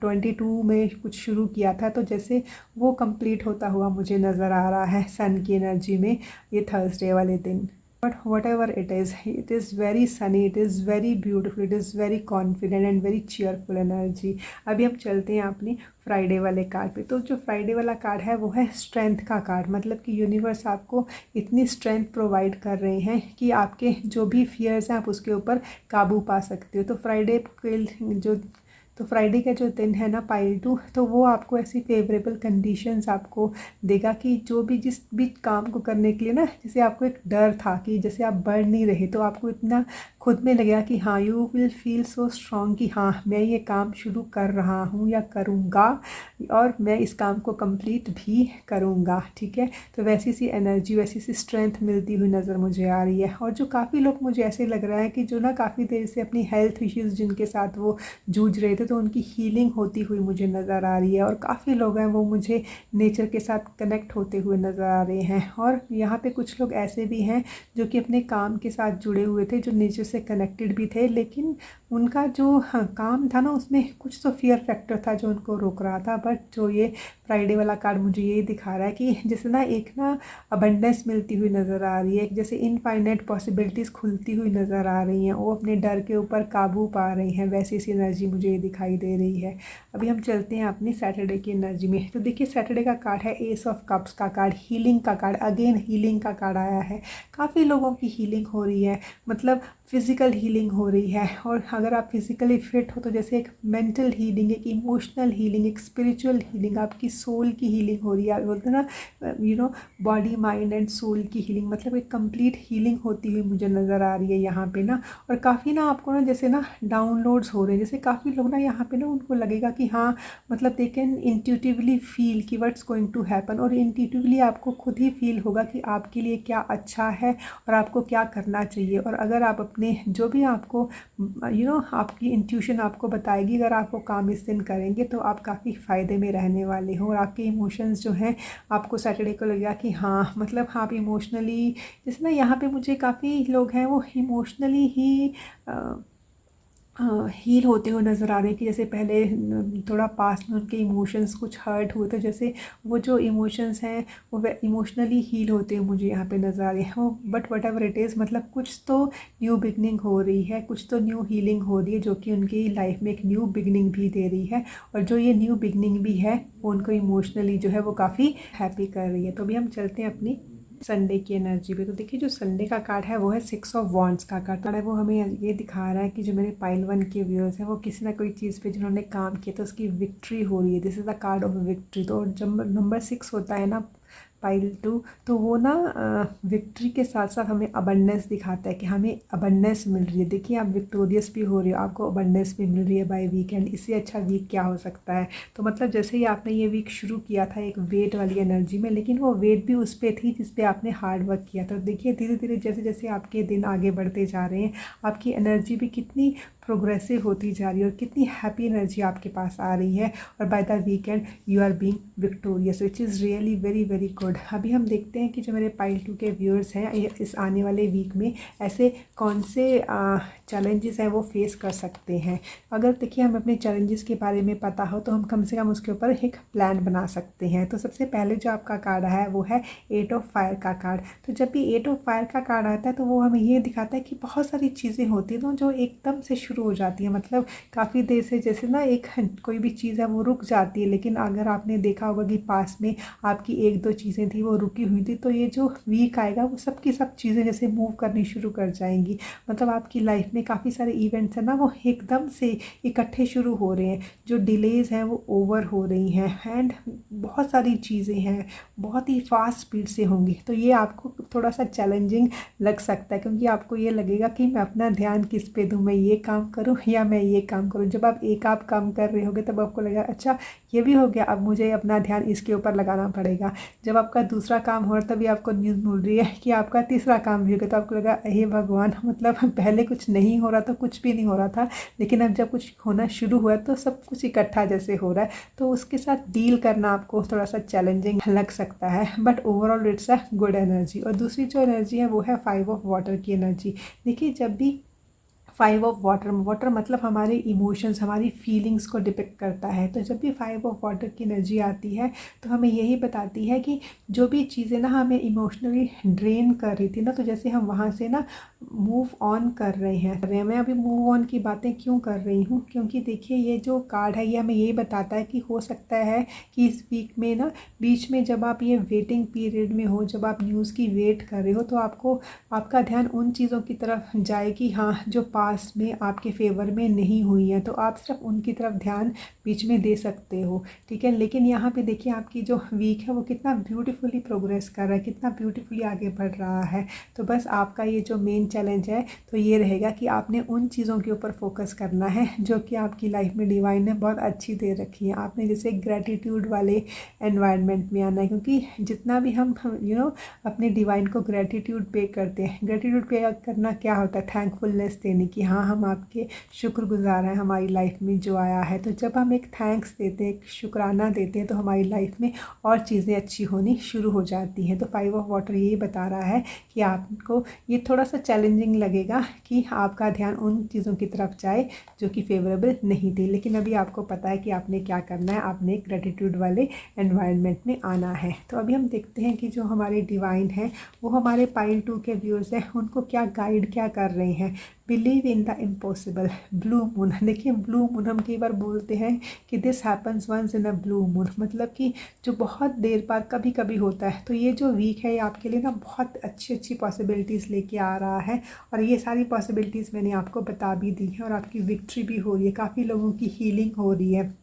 22 में कुछ शुरू किया था, तो जैसे वो कंप्लीट होता हुआ मुझे नज़र आ रहा है सन की एनर्जी में ये थर्सडे वाले दिन। But what ever it is very Sunny, it is very beautiful, it is very confident and very cheerful energy. अभी हम चलते हैं अपनी फ्राइडे वाले कार्ड पे। तो जो फ्राइडे वाला कार्ड है वो है स्ट्रेंथ का कार्ड। मतलब कि यूनिवर्स आपको इतनी स्ट्रेंथ प्रोवाइड कर रहे हैं कि आपके जो भी फियर्स हैं आप उसके ऊपर काबू पा सकते हो। तो फ्राइडे के फ्राइडे का जो दिन है ना पाइल 2, तो वो आपको ऐसी फेवरेबल कंडीशंस आपको देगा कि जो भी जिस भी काम को करने के लिए ना, जैसे आपको एक डर था कि जैसे आप बढ़ नहीं रहे, तो आपको इतना खुद में लगेगा कि हाँ you will feel so strong कि हाँ मैं ये काम शुरू कर रहा हूँ या करूँगा और मैं इस काम को कंप्लीट भी करूँगा। ठीक है, तो वैसी सी एनर्जी, वैसी सी स्ट्रेंथ मिलती हुई नज़र मुझे आ रही है। और जो काफ़ी लोग मुझे ऐसे लग रहा है कि जो ना काफ़ी देर से अपनी हेल्थ इश्यूज़ जिनके साथ वो जूझ रहे थे, तो उनकी हीलिंग होती हुई मुझे नज़र आ रही है। और काफ़ी लोग हैं वो मुझे नेचर के साथ कनेक्ट होते हुए नज़र आ रहे हैं। और यहाँ पे कुछ लोग ऐसे भी हैं जो कि अपने काम के साथ जुड़े हुए थे, जो नेचर से कनेक्टेड भी थे, लेकिन उनका जो काम था ना उसमें कुछ तो फियर फैक्टर था जो उनको रोक रहा था। बट जो ये फ्राइडे वाला कार्ड मुझे ये दिखा रहा है कि जैसे ना एक ना अबंडेंस मिलती हुई नज़र आ रही है, जैसे इनफाइनाइट पॉसिबिलिटीज़ खुलती हुई नज़र आ रही हैं, वो अपने डर के ऊपर काबू पा रही हैं, वैसी सी एनर्जी मुझे ये दिखाई दे रही है। अभी हम चलते हैं अपनी सैटरडे की एनर्जी में। तो देखिए सैटरडे का कार्ड है एस ऑफ कप्स का कार्ड, हीलिंग का कार्ड। अगेन हीलिंग का कार्ड आया है। काफ़ी लोगों की हीलिंग हो रही है, मतलब फ़िज़िकल हीलिंग हो रही है। और अगर आप फिज़िकली फिट हो तो जैसे एक मेंटल हीलिंग, एक इमोशनल हीलिंग, एक स्पिरिचुअल हीलिंग, आपकी सोल की हीलिंग हो रही है। बोलते हैं ना बॉडी माइंड एंड सोल की हीलिंग, मतलब एक कंप्लीट हीलिंग होती हुई मुझे नज़र आ रही है यहाँ पे ना। और काफ़ी ना आपको ना जैसे ना डाउनलोड्स हो रहे हैं, जैसे काफ़ी लोग ना यहाँ पे ना उनको लगेगा कि हाँ मतलब दे कैन इंट्यूटिवली फील कि व्हाट्स गोइंग टू हैपन। और इंट्यूटिवली आपको खुद ही फील होगा कि आपके लिए क्या अच्छा है और आपको क्या करना चाहिए। और अगर आप अपने जो भी आपको आपकी इंट्यूशन आपको बताएगी, अगर आप वो काम इस दिन करेंगे तो आप काफ़ी फ़ायदे में रहने वाले हो। और आपके इमोशंस जो हैं आपको सैटरडे को लगेगा कि हाँ मतलब आप इमोशनली, जैसे ना यहाँ पे मुझे काफ़ी लोग हैं वो इमोशनली ही हील होते हुए नज़र आ रहे हैं कि जैसे पहले थोड़ा पास में उनके इमोशंस कुछ हर्ट हुए तो जैसे वो जो इमोशंस हैं वो इमोशनली हील होते हुए मुझे यहाँ पे नज़र आ रहे हैं वो। But what ever it is, मतलब कुछ तो न्यू बिगनिंग हो रही है, कुछ तो न्यू हीलिंग हो रही है जो कि उनकी लाइफ में एक न्यू बिगनिंग भी दे रही है। और जो ये न्यू बिगनिंग भी है वो उनको इमोशनली जो है वो काफ़ी हैप्पी कर रही है। तो अभी हम चलते हैं अपनी संडे की एनर्जी पे। तो देखिए जो संडे का कार्ड है वो है 6 ऑफ वॉन्ड्स का कार्ड है। वो हमें ये दिखा रहा है कि जो मेरे पाइल 1 के व्यूअर्स हैं वो किसी ना कोई चीज़ पे जिन्होंने काम किया तो उसकी विक्ट्री हो रही है। This is the card of victory. तो जब नंबर 6 होता है ना पाइल 2, तो वो ना विक्ट्री के साथ साथ हमें अबंडेंस दिखाता है कि हमें अबंडेंस मिल रही है। देखिए आप विक्टोरियस भी हो रही हो, आपको अबंडेंस भी मिल रही है बाय वीकेंड। इससे अच्छा वीक क्या हो सकता है। तो मतलब जैसे ही आपने ये वीक शुरू किया था एक वेट वाली एनर्जी में, लेकिन वो वेट भी उस पर थी जिस पे आपने हार्ड वर्क किया था। देखिए धीरे धीरे जैसे जैसे आपके दिन आगे बढ़ते जा रहे हैं आपकी एनर्जी भी कितनी प्रोग्रेसिव होती जा रही है और कितनी हैप्पी एनर्जी आपके पास आ रही है। और by the weekend you are being victorious, which is really very very good. अभी हम देखते हैं कि जो मेरे पाइल 2 के व्यूअर्स हैं इस आने वाले वीक में ऐसे कौन से चैलेंजेस हैं वो फेस कर सकते हैं। अगर देखिए हमें अपने चैलेंजेस के बारे में पता हो तो हम कम से कम उसके ऊपर एक प्लान बना सकते हैं। तो सबसे पहले जो आपका कार्ड है वो है 8 ऑफ फायर का कार्ड। तो जब भी 8 ऑफ फायर का कार्ड आता है तो वो हमें ये दिखाता है कि बहुत सारी चीज़ें होती हैं जो एकदम से शुरू हो जाती है। मतलब काफ़ी देर से जैसे ना एक कोई भी चीज़ है वो रुक जाती है, लेकिन अगर आपने देखा होगा कि पास में आपकी एक दो चीज़ें थी वो रुकी हुई थी, तो ये जो वीक आएगा वो सब की सब चीज़ें जैसे मूव करनी शुरू कर जाएंगी। मतलब आपकी लाइफ में काफ़ी सारे इवेंट्स हैं ना वो एकदम से इकट्ठे शुरू हो रहे हैं। जो डिलेज़ हैं वो ओवर हो रही हैं एंड बहुत सारी चीज़ें हैं बहुत ही फास्ट स्पीड से होंगी। तो ये आपको थोड़ा सा चैलेंजिंग लग सकता है क्योंकि आपको ये लगेगा कि मैं अपना ध्यान किस पे दूँ, मैं ये काम करूँ या मैं ये काम करूँ। जब आप एक आप काम कर रहे होगे तब आपको लगेगा अच्छा ये भी हो गया, अब मुझे अपना ध्यान इसके ऊपर लगाना पड़ेगा। जब आपका दूसरा काम हो रहा है तभी आपको न्यूज़ मिल रही है कि आपका तीसरा काम भी हो गया, तो आपको लगा हे भगवान, मतलब पहले कुछ नहीं हो रहा था, कुछ भी नहीं हो रहा था, लेकिन अब जब कुछ होना शुरू हुआ तो सब कुछ इकट्ठा जैसे हो रहा है। तो उसके साथ डील करना आपको थोड़ा सा चैलेंजिंग लग सकता है, but overall it's a good energy. और दूसरी जो एनर्जी है वो है 5 ऑफ वाटर की एनर्जी। देखिए जब भी 5 ऑफ वाटर, वाटर मतलब हमारे इमोशंस हमारी फीलिंग्स को डिपिक्ट करता है। तो जब भी 5 ऑफ वाटर की एनर्जी आती है तो हमें यही बताती है कि जो भी चीज़ें ना हमें इमोशनली ड्रेन कर रही थी ना, तो जैसे हम वहाँ से ना मूव ऑन कर रहे हैं। मैं अभी मूव ऑन की बातें क्यों कर रही हूँ, क्योंकि देखिए ये जो कार्ड है ये हमें यही बताता है कि हो सकता है कि इस वीक में ना बीच में जब आप ये वेटिंग पीरियड में हो, जब आप न्यूज़ की वेट कर रहे हो, तो आपको आपका ध्यान उन चीज़ों की तरफ जाए कि हाँ जो पास में आपके फेवर में नहीं हुई है, तो आप सिर्फ उनकी तरफ ध्यान बीच में दे सकते हो, ठीक है। लेकिन यहाँ पे देखिए आपकी जो वीक है वो कितना ब्यूटीफुली प्रोग्रेस कर रहा है, कितना ब्यूटीफुली आगे बढ़ रहा है। तो बस आपका ये जो मेन चैलेंज है तो ये रहेगा कि आपने उन चीज़ों के ऊपर फोकस करना है जो कि आपकी लाइफ में डिवाइन ने बहुत अच्छी दे रखी है। आपने जैसे ग्रेटिट्यूड वाले एनवायरनमेंट में आना है, क्योंकि जितना भी हम अपने डिवाइन को ग्रेटिट्यूड पे करते हैं, ग्रेटिट्यूड पे करना क्या होता है, थैंकफुलनेस देने की, हाँ हम आपके शुक्रगुजार हैं हमारी लाइफ में जो आया है। तो जब हम एक थैंक्स देते हैं, एक शुक्राना देते हैं, तो हमारी लाइफ में और चीज़ें अच्छी होनी शुरू हो जाती हैं। तो 5 ऑफ वाटर यही बता रहा है कि आपको ये थोड़ा सा चैलेंजिंग लगेगा कि आपका ध्यान उन चीज़ों की तरफ जाए जो कि फेवरेबल नहीं थी, लेकिन अभी आपको पता है कि आपने क्या करना है, आपने ग्रेटिट्यूड वाले एनवायरनमेंट में आना है। तो अभी हम देखते हैं कि जो हमारे डिवाइन हैं वो हमारे पाइल 2 के व्यूअर्स हैं उनको क्या गाइड क्या कर रहे हैं। Believe in the impossible, blue moon. देखिए ब्लू मून हम कई बार बोलते हैं कि this happens once in a blue moon, मतलब कि जो बहुत देर बाद कभी कभी होता है। तो ये जो वीक है ये आपके लिए ना बहुत अच्छी अच्छी पॉसिबिलिटीज़ लेके आ रहा है, और ये सारी पॉसिबिलिटीज़ मैंने आपको बता भी दी हैं, और आपकी विक्ट्री भी हो रही है, काफ़ी लोगों की हीलिंग हो रही है,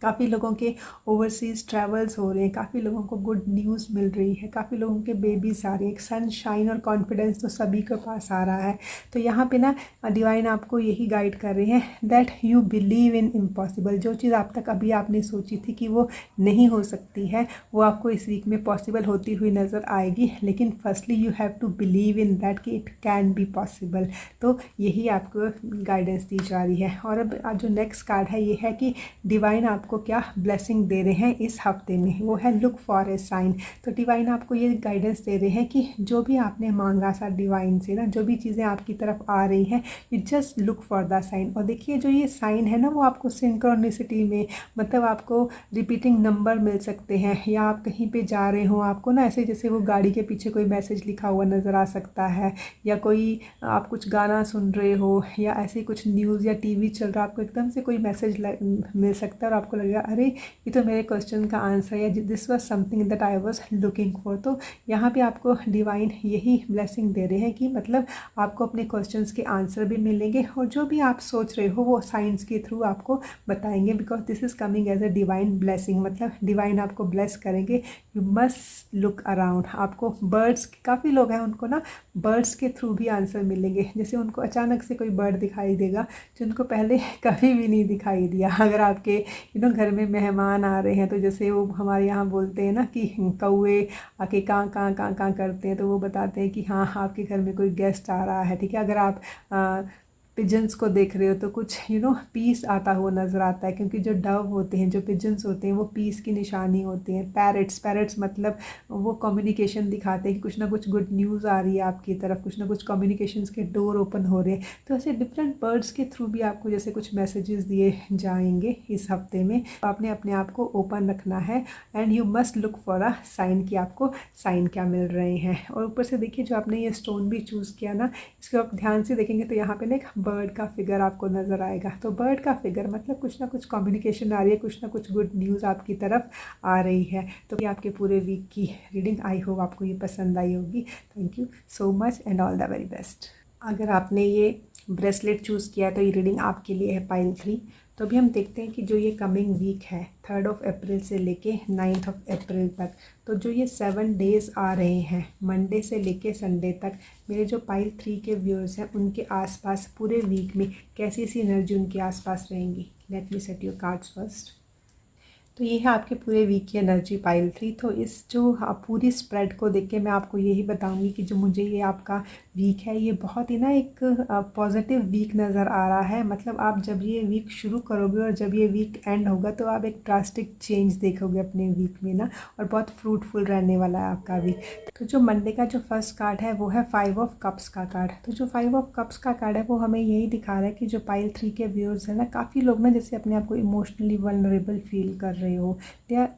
काफ़ी लोगों के ओवरसीज़ ट्रैवल्स हो रहे हैं, काफ़ी लोगों को गुड न्यूज़ मिल रही है, काफ़ी लोगों के बेबीज़ आ रहे हैं, एक सनशाइन और कॉन्फिडेंस तो सभी के पास आ रहा है। तो यहाँ पे ना डिवाइन आपको यही गाइड कर रहे हैं that you believe in impossible. जो चीज़ आप तक अभी आपने सोची थी कि वो नहीं हो सकती है वो आपको इस वीक में पॉसिबल होती हुई नज़र आएगी, लेकिन firstly you have to believe in that कि इट कैन बी पॉसिबल। तो यही आपको गाइडेंस दी जा रही है। और अब जो नेक्स्ट कार्ड है ये है कि डिवाइन आप आपको क्या ब्लेसिंग दे रहे हैं इस हफ्ते में, वो है लुक फॉर ए साइन। तो डिवाइन आपको ये गाइडेंस दे रहे हैं कि जो भी आपने मांगा सा डिवाइन से ना, जो भी चीज़ें आपकी तरफ आ रही हैं, you just look for the sign. और देखिए जो ये साइन है ना, वो आपको सिंक्रोनिसिटी में, मतलब आपको रिपीटिंग नंबर मिल सकते हैं, या आप कहीं पे जा रहे हो, आपको ना ऐसे जैसे वो गाड़ी के पीछे कोई मैसेज लिखा हुआ नज़र आ सकता है, या कोई आप कुछ गाना सुन रहे हो, या ऐसे कुछ न्यूज़ या टीवी चल रहा है, आपको एकदम से कोई मैसेज मिल सकता है और आपको लगेगा अरे ये तो मेरे क्वेश्चन का आंसर है, this was something that I was looking for. तो यहाँ पे आपको डिवाइन यही ब्लेसिंग दे रहे हैं कि मतलब आपको अपने क्वेश्चंस के आंसर भी मिलेंगे, और जो भी आप सोच रहे हो वो साइंस के थ्रू आपको बताएंगे, because this is coming as a divine blessing. मतलब डिवाइन आपको ब्लेस करेंगे। You must look around. आपको बर्ड्स, काफ़ी लोग हैं उनको ना बर्ड्स के थ्रू भी आंसर मिलेंगे, जैसे उनको अचानक से कोई बर्ड दिखाई देगा जो उनको पहले कभी भी नहीं दिखाई दिया। अगर आपके घर में मेहमान आ रहे हैं, तो जैसे वो हमारे यहाँ बोलते हैं ना कि कौवे आके काँ काँ काँ काँ करते हैं, तो वो बताते हैं कि हाँ आपके घर में कोई गेस्ट आ रहा है, ठीक है। अगर आप पिजन्स को देख रहे हो तो कुछ पीस आता हुआ नज़र आता है, क्योंकि जो डव होते हैं, जो पिजन्स होते हैं, वो पीस की निशानी होती हैं। पैरट्स मतलब वो कम्युनिकेशन दिखाते हैं कि कुछ ना कुछ गुड न्यूज़ आ रही है आपकी तरफ, कुछ ना कुछ कम्युनिकेशंस के डोर ओपन हो रहे हैं। तो ऐसे डिफरेंट बर्ड्स के थ्रू भी आपको जैसे कुछ मैसेजेस दिए जाएंगे इस हफ्ते में। आपने अपने आप को ओपन रखना है, and you must look for a sign कि आपको साइन क्या मिल रहे हैं। और ऊपर से देखिए जो आपने ये स्टोन भी चूज़ किया ना, इसको आप ध्यान से देखेंगे तो यहाँ पे ना एक बर्ड का फिगर आपको नज़र आएगा। तो बर्ड का फिगर मतलब कुछ ना कुछ कम्युनिकेशन आ रही है, कुछ ना कुछ गुड न्यूज़ आपकी तरफ आ रही है। तो ये आपके पूरे वीक की रीडिंग, आई होप आपको ये पसंद आई होगी। Thank you so much and all the very best. अगर आपने ये ब्रेसलेट चूज़ किया तो ये रीडिंग आपके लिए है पाइल 3। तो अभी हम देखते हैं कि जो ये कमिंग वीक है 3 अप्रैल से लेके 9 अप्रैल तक, तो जो ये 7 डेज़ आ रहे हैं मंडे से लेके संडे तक, मेरे जो पाइल 3 के व्यूअर्स हैं उनके आसपास पूरे वीक में कैसी सी एनर्जी उनके आसपास रहेंगी। Let me set your cards first. तो ये है आपके पूरे वीक की एनर्जी पाइल 3। तो इस जो पूरी स्प्रेड को देख के मैं आपको यही बताऊंगी कि जो मुझे ये आपका वीक है, ये बहुत ही ना एक पॉजिटिव वीक नज़र आ रहा है। मतलब आप जब ये वीक शुरू करोगे और जब ये वीक एंड होगा तो आप एक ड्रास्टिक चेंज देखोगे अपने वीक में ना, और बहुत फ्रूटफुल रहने वाला है आपका वीक। तो जो मंडे का जो फर्स्ट कार्ड है वो है 5 ऑफ कप्स का कार्ड। तो जो 5 ऑफ कप्स का कार्ड है वो हमें यही दिखा रहा है कि जो पाइल 3 के व्यूअर्स हैं ना, काफ़ी लोग ना जैसे अपने आप को इमोशनली वल्नरेबल फील कर रहे हो, they are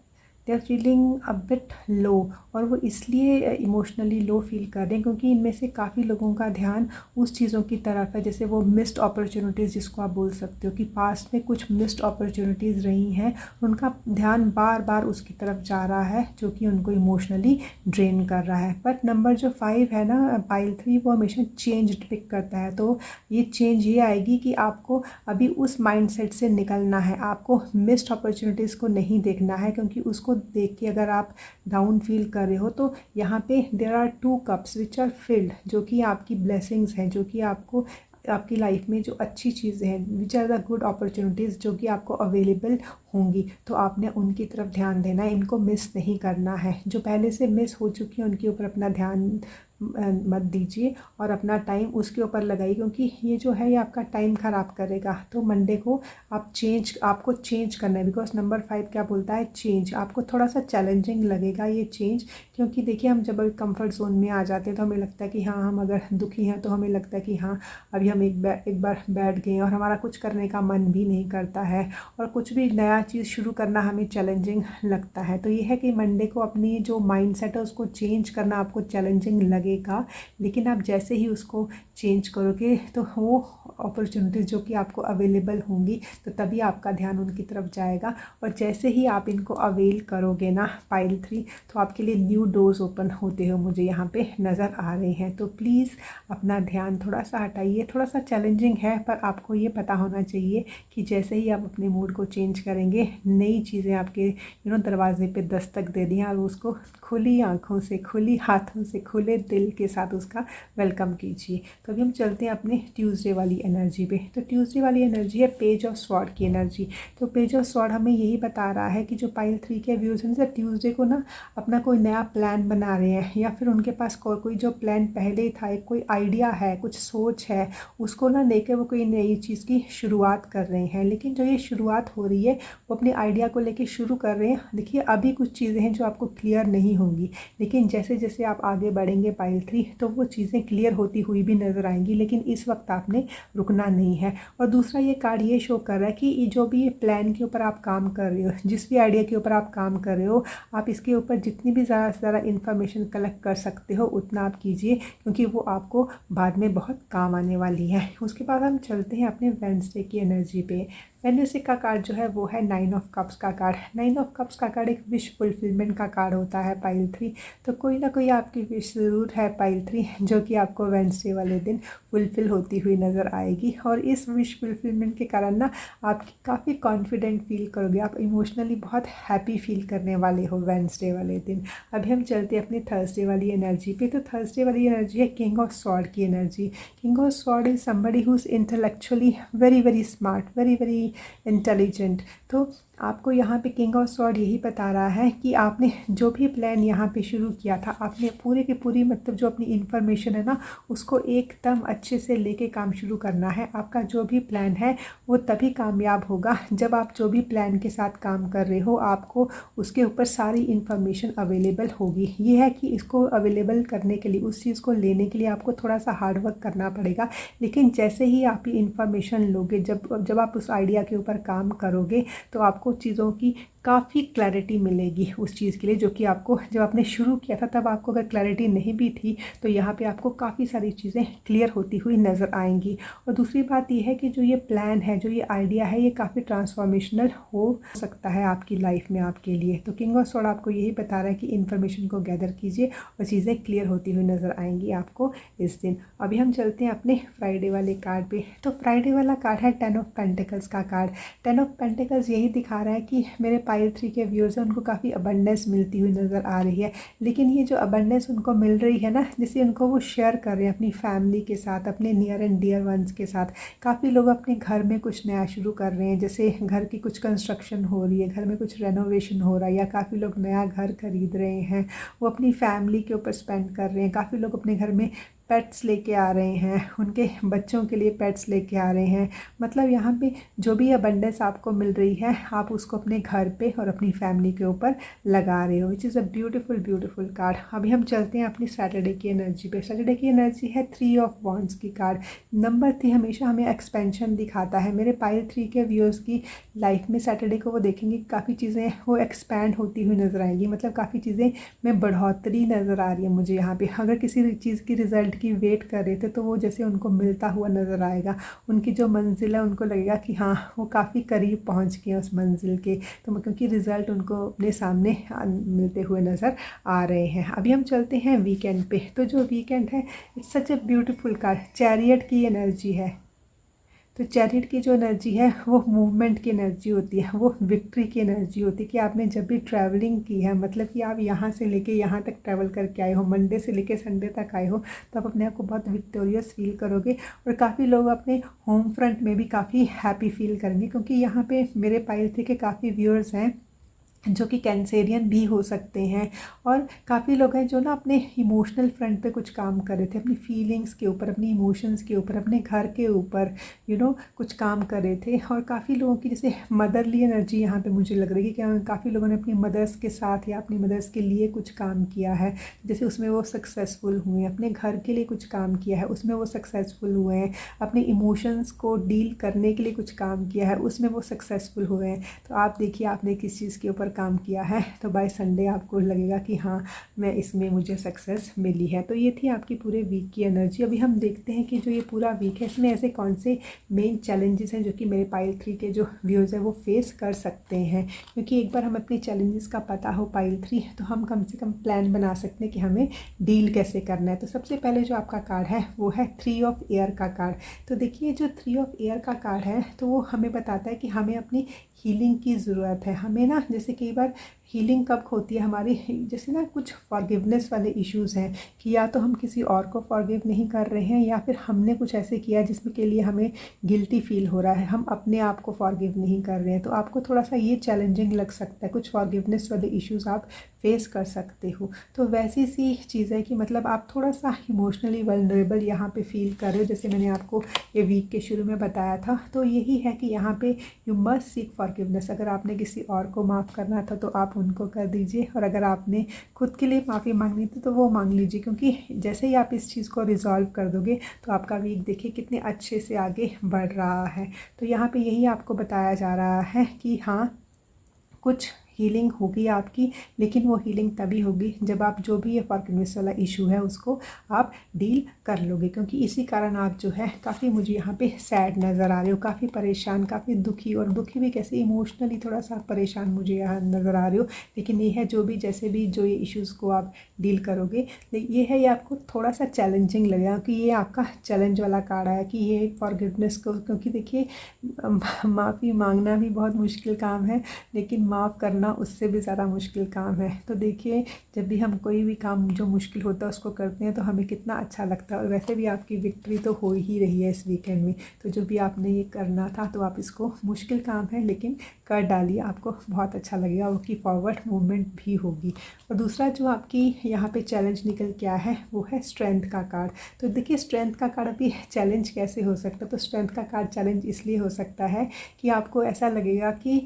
feeling a bit low. और वो इसलिए इमोशनली लो फील कर रहे हैं क्योंकि इनमें से काफ़ी लोगों का ध्यान उस चीज़ों की तरफ है, जैसे वो मिस्ड अपॉर्चुनिटीज़ जिसको आप बोल सकते हो कि पास्ट में कुछ मिस्ड अपॉर्चुनिटीज़ रही हैं, उनका ध्यान बार बार उसकी तरफ जा रहा है, जो कि उनको इमोशनली ड्रेन कर रहा है। बट नंबर जो 5 है ना पाइल 3, वो हमेशा चेंज पिक करता है। तो ये चेंज ये आएगी कि आपको अभी उस माइंडसेट से निकलना है, आपको मिस्ड अपॉर्चुनिटीज़ को नहीं देखना है, क्योंकि उसको देख के अगर आप डाउन फील कर रहे हो तो यहाँ पे there are 2 cups which are filled, जो कि आपकी ब्लेसिंग्स हैं, जो कि आपको आपकी लाइफ में जो अच्छी चीज़ें हैं, which are the good opportunities जो कि आपको अवेलेबल होंगी, तो आपने उनकी तरफ ध्यान देना है, इनको मिस नहीं करना है। जो पहले से मिस हो चुकी हैं उनके ऊपर अपना ध्यान मत दीजिए और अपना टाइम उसके ऊपर लगाइए, क्योंकि ये जो है ये आपका टाइम ख़राब करेगा। तो मंडे को आपको चेंज करना है, बिकॉज नंबर 5 क्या बोलता है, चेंज। आपको थोड़ा सा चैलेंजिंग लगेगा ये चेंज, क्योंकि देखिए हम जब अभी कंफर्ट जोन में आ जाते हैं तो हमें लगता है कि हाँ, हम अगर दुखी हैं तो हमें लगता है कि हाँ अभी हम एक बार बैठ गए और हमारा कुछ करने का मन भी नहीं करता है, और कुछ भी नया चीज़ शुरू करना हमें चैलेंजिंग लगता है। तो ये है कि मंडे को अपनी जो माइंड सेट है उसको चेंज करना आपको चैलेंजिंग लगेगा, लेकिन आप जैसे ही उसको चेंज करोगे तो वो अपॉर्चुनिटीज़ जो कि आपको अवेलेबल होंगी, तो तभी आपका ध्यान उनकी तरफ जाएगा। और जैसे ही आप इनको अवेल करोगे ना पाइल 3, तो आपके लिए न्यू डोर्स ओपन होते हुए मुझे यहाँ पे नज़र आ रहे हैं। तो प्लीज़ अपना ध्यान थोड़ा सा हटाइए। थोड़ा सा चैलेंजिंग है, पर आपको ये पता होना चाहिए कि जैसे ही आप अपने मूड को चेंज करेंगे, नई चीज़ें आपके दरवाजे पे दस्तक दे दी और उसको खुली आँखों से, खुली हाथों से, खुले दिल दिल के साथ उसका वेलकम कीजिए। तो अभी हम चलते हैं अपने ट्यूसडे वाली एनर्जी पे। तो ट्यूसडे वाली एनर्जी है पेज ऑफ स्वॉर्ड की एनर्जी। तो पेज ऑफ स्वॉर्ड हमें यही बता रहा है कि जो पाइल 3 के व्यूज़ हैं ट्यूसडे को ना अपना कोई नया प्लान बना रहे हैं, या फिर उनके पास कोई जो प्लान पहले ही था, कोई आइडिया है, कुछ सोच है, उसको ना लेकर वो कोई नई चीज़ की शुरुआत कर रहे हैं। लेकिन जो ये शुरुआत हो रही है वो अपने आइडिया को लेके शुरू कर रहे हैं। देखिए अभी कुछ चीज़ें हैं जो आपको क्लियर नहीं होंगी, लेकिन जैसे जैसे आप आगे बढ़ेंगे पाइल 3 तो वो चीज़ें क्लियर होती हुई भी नज़र आएंगी। लेकिन इस वक्त आपने रुकना नहीं है। और दूसरा ये कार्ड ये शो कर रहा है कि जो भी ये प्लान के ऊपर आप काम कर रहे हो, जिस भी आइडिया के ऊपर आप काम कर रहे हो, आप इसके ऊपर जितनी भी ज़्यादा से ज़्यादा इन्फॉर्मेशन कलेक्ट कर सकते हो उतना आप कीजिए, क्योंकि वो आपको बाद में बहुत काम आने वाली है। उसके बाद हम चलते हैं अपने वेडनेसडे की एनर्जी पे। वेडनेसडे का कार्ड जो है वो है 9 ऑफ कप्स का कार्ड। 9 ऑफ कप्स का कार्ड एक विश फुलफिलमेंट का कार्ड होता है पाइल 3। तो कोई ना कोई आपकी विश ज़रूर है पाइल 3 जो कि आपको वेडनेसडे वाले दिन फुलफ़िल होती हुई नज़र आएगी। और इस विश फुलफिलमेंट के कारण ना आप काफ़ी कॉन्फिडेंट फील करोगे, आप इमोशनली बहुत हैप्पी फील करने वाले हो वेडनेसडे वाले दिन। अभी हम चलते हैं अपनी थर्सडे वाली एनर्जी पे। तो थर्सडे वाली एनर्जी है किंग ऑफ स्वॉर्ड की energy. King of sword is somebody who is intellectually very very smart, very very intelligent. तो आपको यहाँ पे किंग ऑफ स्वॉर्ड यही बता रहा है कि आपने जो भी प्लान यहाँ पे शुरू किया था, आपने पूरे की पूरी मतलब जो अपनी इन्फॉर्मेशन है ना उसको एकदम अच्छे से लेके काम शुरू करना है। आपका जो भी प्लान है वो तभी कामयाब होगा जब आप जो भी प्लान के साथ काम कर रहे हो आपको उसके ऊपर सारी इन्फॉर्मेशन अवेलेबल होगी। ये है कि इसको अवेलेबल करने के लिए, उस चीज़ को लेने के लिए आपको थोड़ा सा हार्ड वर्क करना पड़ेगा। लेकिन जैसे ही आप ये इन्फॉर्मेशन लोगे, जब आप उस आइडिया के ऊपर काम करोगे तो आपको चीज़ों की काफ़ी क्लैरिटी मिलेगी उस चीज़ के लिए, जो कि आपको जब आपने शुरू किया था तब आपको अगर क्लैरिटी नहीं भी थी तो यहाँ पे आपको काफ़ी सारी चीज़ें क्लियर होती हुई नज़र आएंगी। और दूसरी बात यह है कि जो ये प्लान है, जो ये आइडिया है, ये काफ़ी ट्रांसफॉर्मेशनल हो सकता है आपकी लाइफ में आपके लिए। तो किंग ऑफ स्वॉर्ड आपको यही बता रहा है कि इन्फॉर्मेशन को गैदर कीजिए और चीज़ें क्लियर होती हुई नज़र आएंगी आपको इस दिन। अभी हम चलते हैं अपने फ्राइडे वाले कार्ड पे। तो फ्राइडे वाला कार्ड है 10 ऑफ पेंटिकल्स का कार्ड। 10 ऑफ पेंटिकल्स यही दिखा रहा है कि मेरे पाइल 3 के व्यूअर्स हैं उनको काफ़ी अबंडेंस मिलती हुई नज़र आ रही है। लेकिन ये जो अबंडेंस उनको मिल रही है ना, जिससे उनको वो शेयर कर रहे हैं अपनी फैमिली के साथ, अपने नियर एंड डियर वंस के साथ। काफ़ी लोग अपने घर में कुछ नया शुरू कर रहे हैं, जैसे घर की कुछ कंस्ट्रक्शन हो रही है, घर में कुछ रेनोवेशन हो रहा है, या काफ़ी लोग नया घर खरीद रहे हैं, वो अपनी फैमिली के ऊपर स्पेंड कर रहे हैं। काफ़ी लोग अपने घर में पेट्स लेके आ रहे हैं, उनके बच्चों के लिए पेट्स लेके आ रहे हैं। मतलब यहाँ पे जो भी अबंडेंस आपको मिल रही है आप उसको अपने घर पे और अपनी फैमिली के ऊपर लगा रहे हो, विच is a beautiful beautiful card. अभी हम चलते हैं अपनी सैटरडे की एनर्जी पे। सैटरडे की एनर्जी है 3 ऑफ वॉन्ड्स की कार्ड। नंबर 3 हमेशा हमें एक्सपेंशन दिखाता है। मेरे पाइल 3 के व्यूअर्स की लाइफ में सैटरडे को वो देखेंगे काफ़ी चीज़ें वो एक्सपैंड होती हुई नज़र आएंगी। मतलब काफ़ी चीज़ें में बढ़ोतरी नज़र आ रही है मुझे यहाँ पे। अगर किसी चीज़ की रिज़ल्ट की वेट कर रहे थे तो वो जैसे उनको मिलता हुआ नज़र आएगा। उनकी जो मंजिल है उनको लगेगा कि हाँ वो काफ़ी करीब पहुँच गए उस मंजिल के, तो क्योंकि रिज़ल्ट उनको अपने सामने मिलते हुए नज़र आ रहे हैं। अभी हम चलते हैं वीकेंड पे। तो जो वीकेंड है it's such a beautiful card. Chariot की एनर्जी है। तो चैरियट की जो एनर्जी है वो मूवमेंट की एनर्जी होती है, वो विक्ट्री की एनर्जी होती है कि आपने जब भी ट्रैवलिंग की है, मतलब कि आप यहाँ से लेके यहाँ तक ट्रैवल करके आए हो, मंडे से लेके संडे तक आए हो, तो आप अपने आप को बहुत विक्टोरियस फील करोगे। और काफ़ी लोग अपने होम फ्रंट में भी काफ़ी हैप्पी फील करेंगे, क्योंकि यहाँ पे मेरे पाइल 3 के काफ़ी व्यूअर्स हैं जो कि कैंसेरियन भी हो सकते हैं। और काफ़ी लोग हैं जो ना अपने इमोशनल फ्रंट पे कुछ काम कर रहे थे, अपनी फीलिंग्स के ऊपर, अपनी इमोशंस के ऊपर, अपने घर के ऊपर कुछ काम कर रहे थे। और काफ़ी लोगों की जैसे मदरली एनर्जी यहाँ पे मुझे लग रही है कि काफ़ी लोगों ने अपनी मदर्स के साथ या अपनी मदर्स के लिए कुछ काम किया है, जैसे उसमें वो सक्सेसफुल हुए हैं। अपने घर के लिए कुछ काम किया है, उसमें वो सक्सेसफुल हुए हैं। अपने इमोशंस को डील करने के लिए कुछ काम किया है, उसमें वो सक्सेसफुल हुए हैं। तो आप देखिए आपने किस चीज़ के ऊपर काम किया है, तो बाय संडे आपको लगेगा कि हाँ मैं इसमें मुझे सक्सेस मिली है। तो ये थी आपकी पूरे वीक की एनर्जी। अभी हम देखते हैं कि जो ये पूरा वीक है इसमें ऐसे कौन से मेन चैलेंजेस हैं जो कि मेरे पाइल 3 के जो व्यूअर्स हैं वो फेस कर सकते हैं। क्योंकि एक बार हम अपने चैलेंजेस का पता हो पाइल 3 तो हम कम से कम प्लान बना सकते हैं कि हमें डील कैसे करना है। तो सबसे पहले जो आपका कार्ड है वो है 3 ऑफ एयर का कार्ड। तो देखिए जो 3 ऑफ एयर का कार्ड है तो वो हमें बताता है कि हमें अपनी हीलिंग की ज़रूरत है। हमें ना जैसे कई बार हीलिंग कब होती है हमारी, जैसे ना कुछ फॉरगिवनेस वाले इश्यूज़ हैं कि या तो हम किसी और को फॉरगिव नहीं कर रहे हैं या फिर हमने कुछ ऐसे किया जिसमें के लिए हमें गिल्टी फील हो रहा है, हम अपने आप को फॉरगिव नहीं कर रहे हैं। तो आपको थोड़ा सा ये चैलेंजिंग लग सकता है, कुछ फॉरगिवनेस वाले इश्यूज़ आप फेस कर सकते हो। तो वैसी सी चीज़ है कि मतलब आप थोड़ा सा इमोशनली वल्नरेबल यहाँ पे फील कर रहे हो, जैसे मैंने आपको ये वीक के शुरू में बताया था। तो यही है कि यहाँ पे यू मस्ट सीक फॉरगिवनेस। अगर आपने किसी और को माफ़ करना था तो आप उनको कर दीजिए, और अगर आपने खुद के लिए माफ़ी मांगनी थी तो वो मांग लीजिए, क्योंकि जैसे ही आप इस चीज़ को रिजॉल्व कर दोगे तो आपका वीक देखिए कितने अच्छे से आगे बढ़ रहा है। तो यहाँ पे यही आपको बताया जा रहा है कि हाँ, कुछ हीलिंग होगी आपकी, लेकिन वो हीलिंग तभी होगी जब आप जो भी ये फॉरगिवनेस वाला इशू है उसको आप डील कर लोगे, क्योंकि इसी कारण आप जो है काफ़ी मुझे यहाँ पे सैड नज़र आ रहे हो, काफ़ी परेशान, काफ़ी दुखी, और दुखी भी कैसे, इमोशनली थोड़ा सा परेशान मुझे यहाँ नज़र आ रहे हो। लेकिन ये है जो भी जैसे भी जो ये इश्यूज़ को आप डील करोगे, ये है, ये आपको थोड़ा सा चैलेंजिंग लगेगा कि ये आपका चैलेंज वाला कार्ड आया कि ये फॉरगिवनेस को, क्योंकि देखिए माफ़ी मांगना भी बहुत मुश्किल काम है, लेकिन माफ़ करना उससे भी ज़्यादा मुश्किल काम है। तो देखिए जब भी हम कोई भी काम जो मुश्किल होता है उसको करते हैं तो हमें कितना अच्छा लगता है, और वैसे भी आपकी विक्ट्री तो हो ही रही है इस वीकेंड में। तो जो भी आपने ये करना था तो आप इसको, मुश्किल काम है लेकिन कर डालिए, आपको बहुत अच्छा लगेगा, उसकी फॉरवर्ड मूवमेंट भी होगी। और दूसरा जो आपकी यहाँ पे चैलेंज निकल के आया है वो है स्ट्रेंथ का कार्ड। तो देखिए स्ट्रेंथ का कार्ड अभी चैलेंज कैसे हो सकता है, तो स्ट्रेंथ का कार्ड चैलेंज इसलिए हो सकता है कि आपको ऐसा लगेगा कि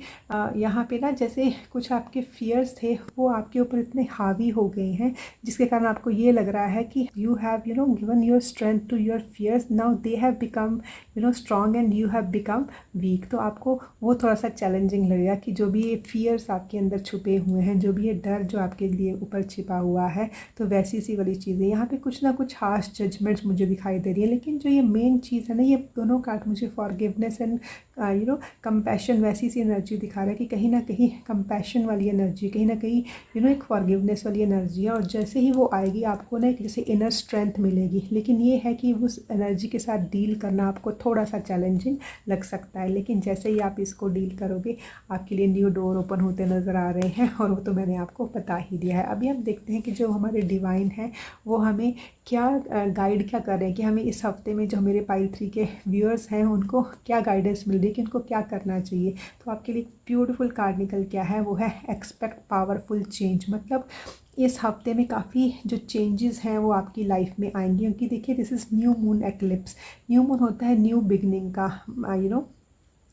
यहाँ पे ना जैसे कुछ आपके फियर्स थे वो आपके ऊपर इतने हावी हो गए हैं, जिसके कारण आपको ये लग रहा है कि you have given your strength to your fears, now they have become strong and you have become weak. तो आपको वो थोड़ा सा चैलेंजिंग लगेगा कि जो भी ये फियर्स आपके अंदर छुपे हुए हैं, जो भी ये डर जो आपके लिए ऊपर छिपा हुआ है, तो वैसी सी वाली चीज़ें यहाँ पे कुछ ना कुछ हार्श जजमेंट्स मुझे दिखाई दे रही है। लेकिन जो ये मेन चीज़ है ना, ये दोनों कार्ड मुझे फॉरगिवनेस एंड कंपैशन, वैसी सी एनर्जी दिखा रहा है कि कहीं ना कहीं कंपैशन वाली एनर्जी, कहीं ना कहीं एक फॉरगिवनेस वाली एनर्जी है, और जैसे ही वो आएगी आपको ना एक जैसे इनर स्ट्रेंथ मिलेगी। लेकिन ये है कि उस एनर्जी के साथ डील करना आपको थोड़ा सा चैलेंजिंग लग सकता है, लेकिन जैसे ही आप इसको डील करोगे आपके लिए न्यू डोर ओपन होते नज़र आ रहे हैं, और वो तो मैंने आपको बता ही दिया है। अभी हम देखते हैं कि जो हमारे डिवाइन है वो हमें क्या गाइड क्या कर रहे हैं, कि हमें इस हफ्ते में जो मेरे पाइल 3 के व्यूअर्स हैं उनको क्या गाइडेंस मिल रही है कि उनको क्या करना चाहिए। तो आपके लिए ब्यूटीफुल कार्ड निकल के आया है, वो है एक्सपेक्ट पावरफुल चेंज। मतलब इस हफ्ते में काफ़ी जो चेंजेस हैं वो आपकी लाइफ में आएंगी, क्योंकि देखिए this is new moon eclipse. New moon होता है न्यू बिगनिंग का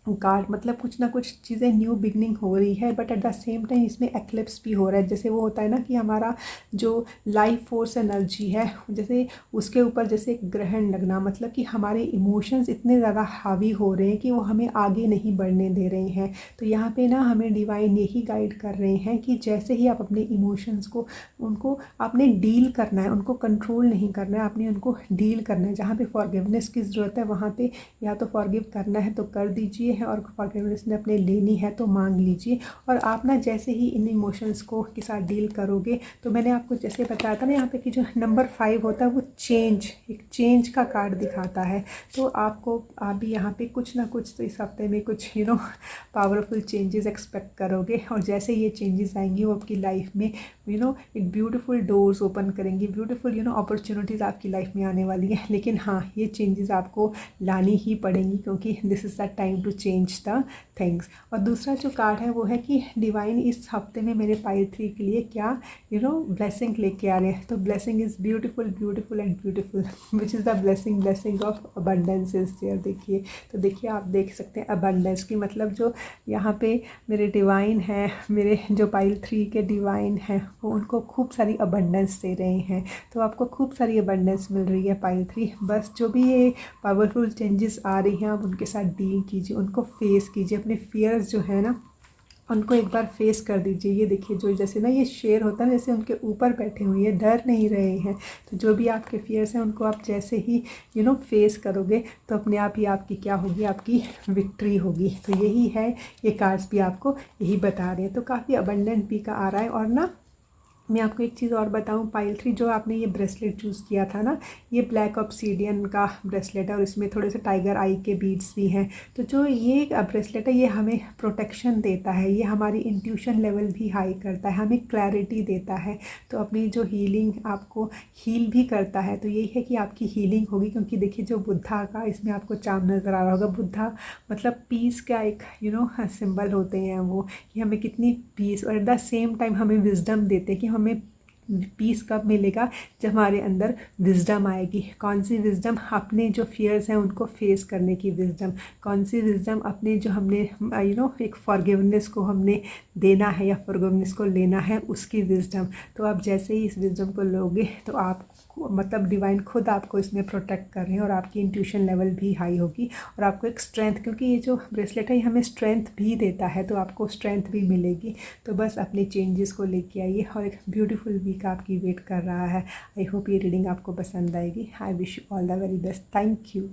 कार्ड, मतलब कुछ ना कुछ चीज़ें न्यू बिगनिंग हो रही है, but at the same time इसमें एक्लिप्स भी हो रहा है। जैसे वो होता है ना कि हमारा जो लाइफ फोर्स एनर्जी है, जैसे उसके ऊपर जैसे एक ग्रहण लगना, मतलब कि हमारे इमोशंस इतने ज़्यादा हावी हो रहे हैं कि वो हमें आगे नहीं बढ़ने दे रहे हैं। तो यहाँ पे ना हमें डिवाइन यही गाइड कर रहे हैं कि जैसे ही आप अपने इमोशंस को, उनको आपने डील करना है, उनको कंट्रोल नहीं करना है, आपने उनको डील करना है। जहाँ पे फॉरगिवनेस की ज़रूरत है वहाँ पे या तो फॉरगिव करना है तो कर दीजिए, और फॉरगिवनेस ने अपने लेनी है तो मांग लीजिए। और आप ना जैसे ही इन इमोशंस को के साथ डील करोगे, तो मैंने आपको जैसे बताया था ना यहाँ पे कि जो नंबर 5 होता है वो चेंज, एक चेंज का कार्ड दिखाता है। तो आप भी यहाँ पे कुछ ना कुछ तो इस हफ्ते में कुछ पावरफुल चेंजेस एक्सपेक्ट करोगे, और जैसे ये चेंजेस आएंगी वो आपकी लाइफ में एक ब्यूटीफुल डोर्स ओपन करेंगी, ब्यूटीफुल अपॉर्चुनिटीज़ आपकी लाइफ में आने वाली है। लेकिन हाँ, ये चेंजेस आपको लानी ही पड़ेंगी, क्योंकि this is the time to change the things. और दूसरा जो कार्ड है वो है कि डिवाइन इस हफ्ते में मेरे पाइल 3 के लिए क्या ब्लेसिंग लेके आ रहे हैं। तो blessing is beautiful beautiful and beautiful, which is the blessing of abundance is there. देखिए, तो देखिए आप देख सकते हैं अबंडेंस की, मतलब जो यहाँ पे मेरे डिवाइन है, मेरे जो पाइल 3 के डिवाइन हैं वो उनको खूब सारी अबंडेंस दे रहे हैं। तो आपको खूब सारी अबंडेंस मिल रही है पाइल 3। बस जो भी ये पावरफुल चेंजेस आ रही हैं आप उनके साथ डील कीजिए, उनको फेस कीजिए, अपने फियर्स जो है ना उनको एक बार फेस कर दीजिए। ये देखिए जो जैसे ना ये शेर होता है, जैसे उनके ऊपर बैठे हुए हैं, डर नहीं रहे हैं। तो जो भी आपके फियर्स हैं उनको आप जैसे ही फेस करोगे तो अपने आप ही आपकी क्या होगी, आपकी विक्ट्री होगी। तो यही है, ये कार्ड्स भी आपको यही बता रहे हैं। तो काफ़ी अबंडेंट भी का आ रहा है, और ना मैं आपको एक चीज़ और बताऊं, पाइल 3 जो आपने ये ब्रेसलेट चूज़ किया था ना, ये ब्लैक ऑब्सीडियन का ब्रेसलेट है और इसमें थोड़े से टाइगर आई के बीड्स भी हैं। तो जो ये ब्रेसलेट है ये हमें प्रोटेक्शन देता है, ये हमारी इंट्यूशन लेवल भी हाई करता है, हमें क्लैरिटी देता है। तो अपनी जो हीलिंग आपको हील भी करता है। तो यही है कि आपकी हीलिंग होगी, क्योंकि देखिए जो बुद्धा का इसमें आपको चाम नज़र आ रहा होगा, बुद्धा मतलब पीस का एक सिंबल होते हैं वो, कि हमें कितनी पीस और एट द सेम टाइम हमें विजडम देते हैं कि हमें पीस कब मिलेगा, जब हमारे अंदर विजडम आएगी। कौन सी विजडम? अपने जो फियर्स हैं उनको फेस करने की विजडम। कौन सी विजडम? अपने जो हमने एक फॉरगिवनेस को हमने देना है या फॉरगिवनेस को लेना है, उसकी विजडम। तो आप जैसे ही इस विजडम को लोगे तो आप मतलब डिवाइन खुद आपको इसमें प्रोटेक्ट कर रहे हैं और आपकी इंट्यूशन लेवल भी हाई होगी और आपको एक स्ट्रेंथ, क्योंकि ये जो ब्रेसलेट है ये हमें स्ट्रेंथ भी देता है, तो आपको स्ट्रेंथ भी मिलेगी। तो बस अपने चेंजेस को लेके आइए और एक ब्यूटीफुल वीक आपकी वेट कर रहा है। आई होप ये रीडिंग आपको पसंद आएगी। I wish you all the very best. Thank you.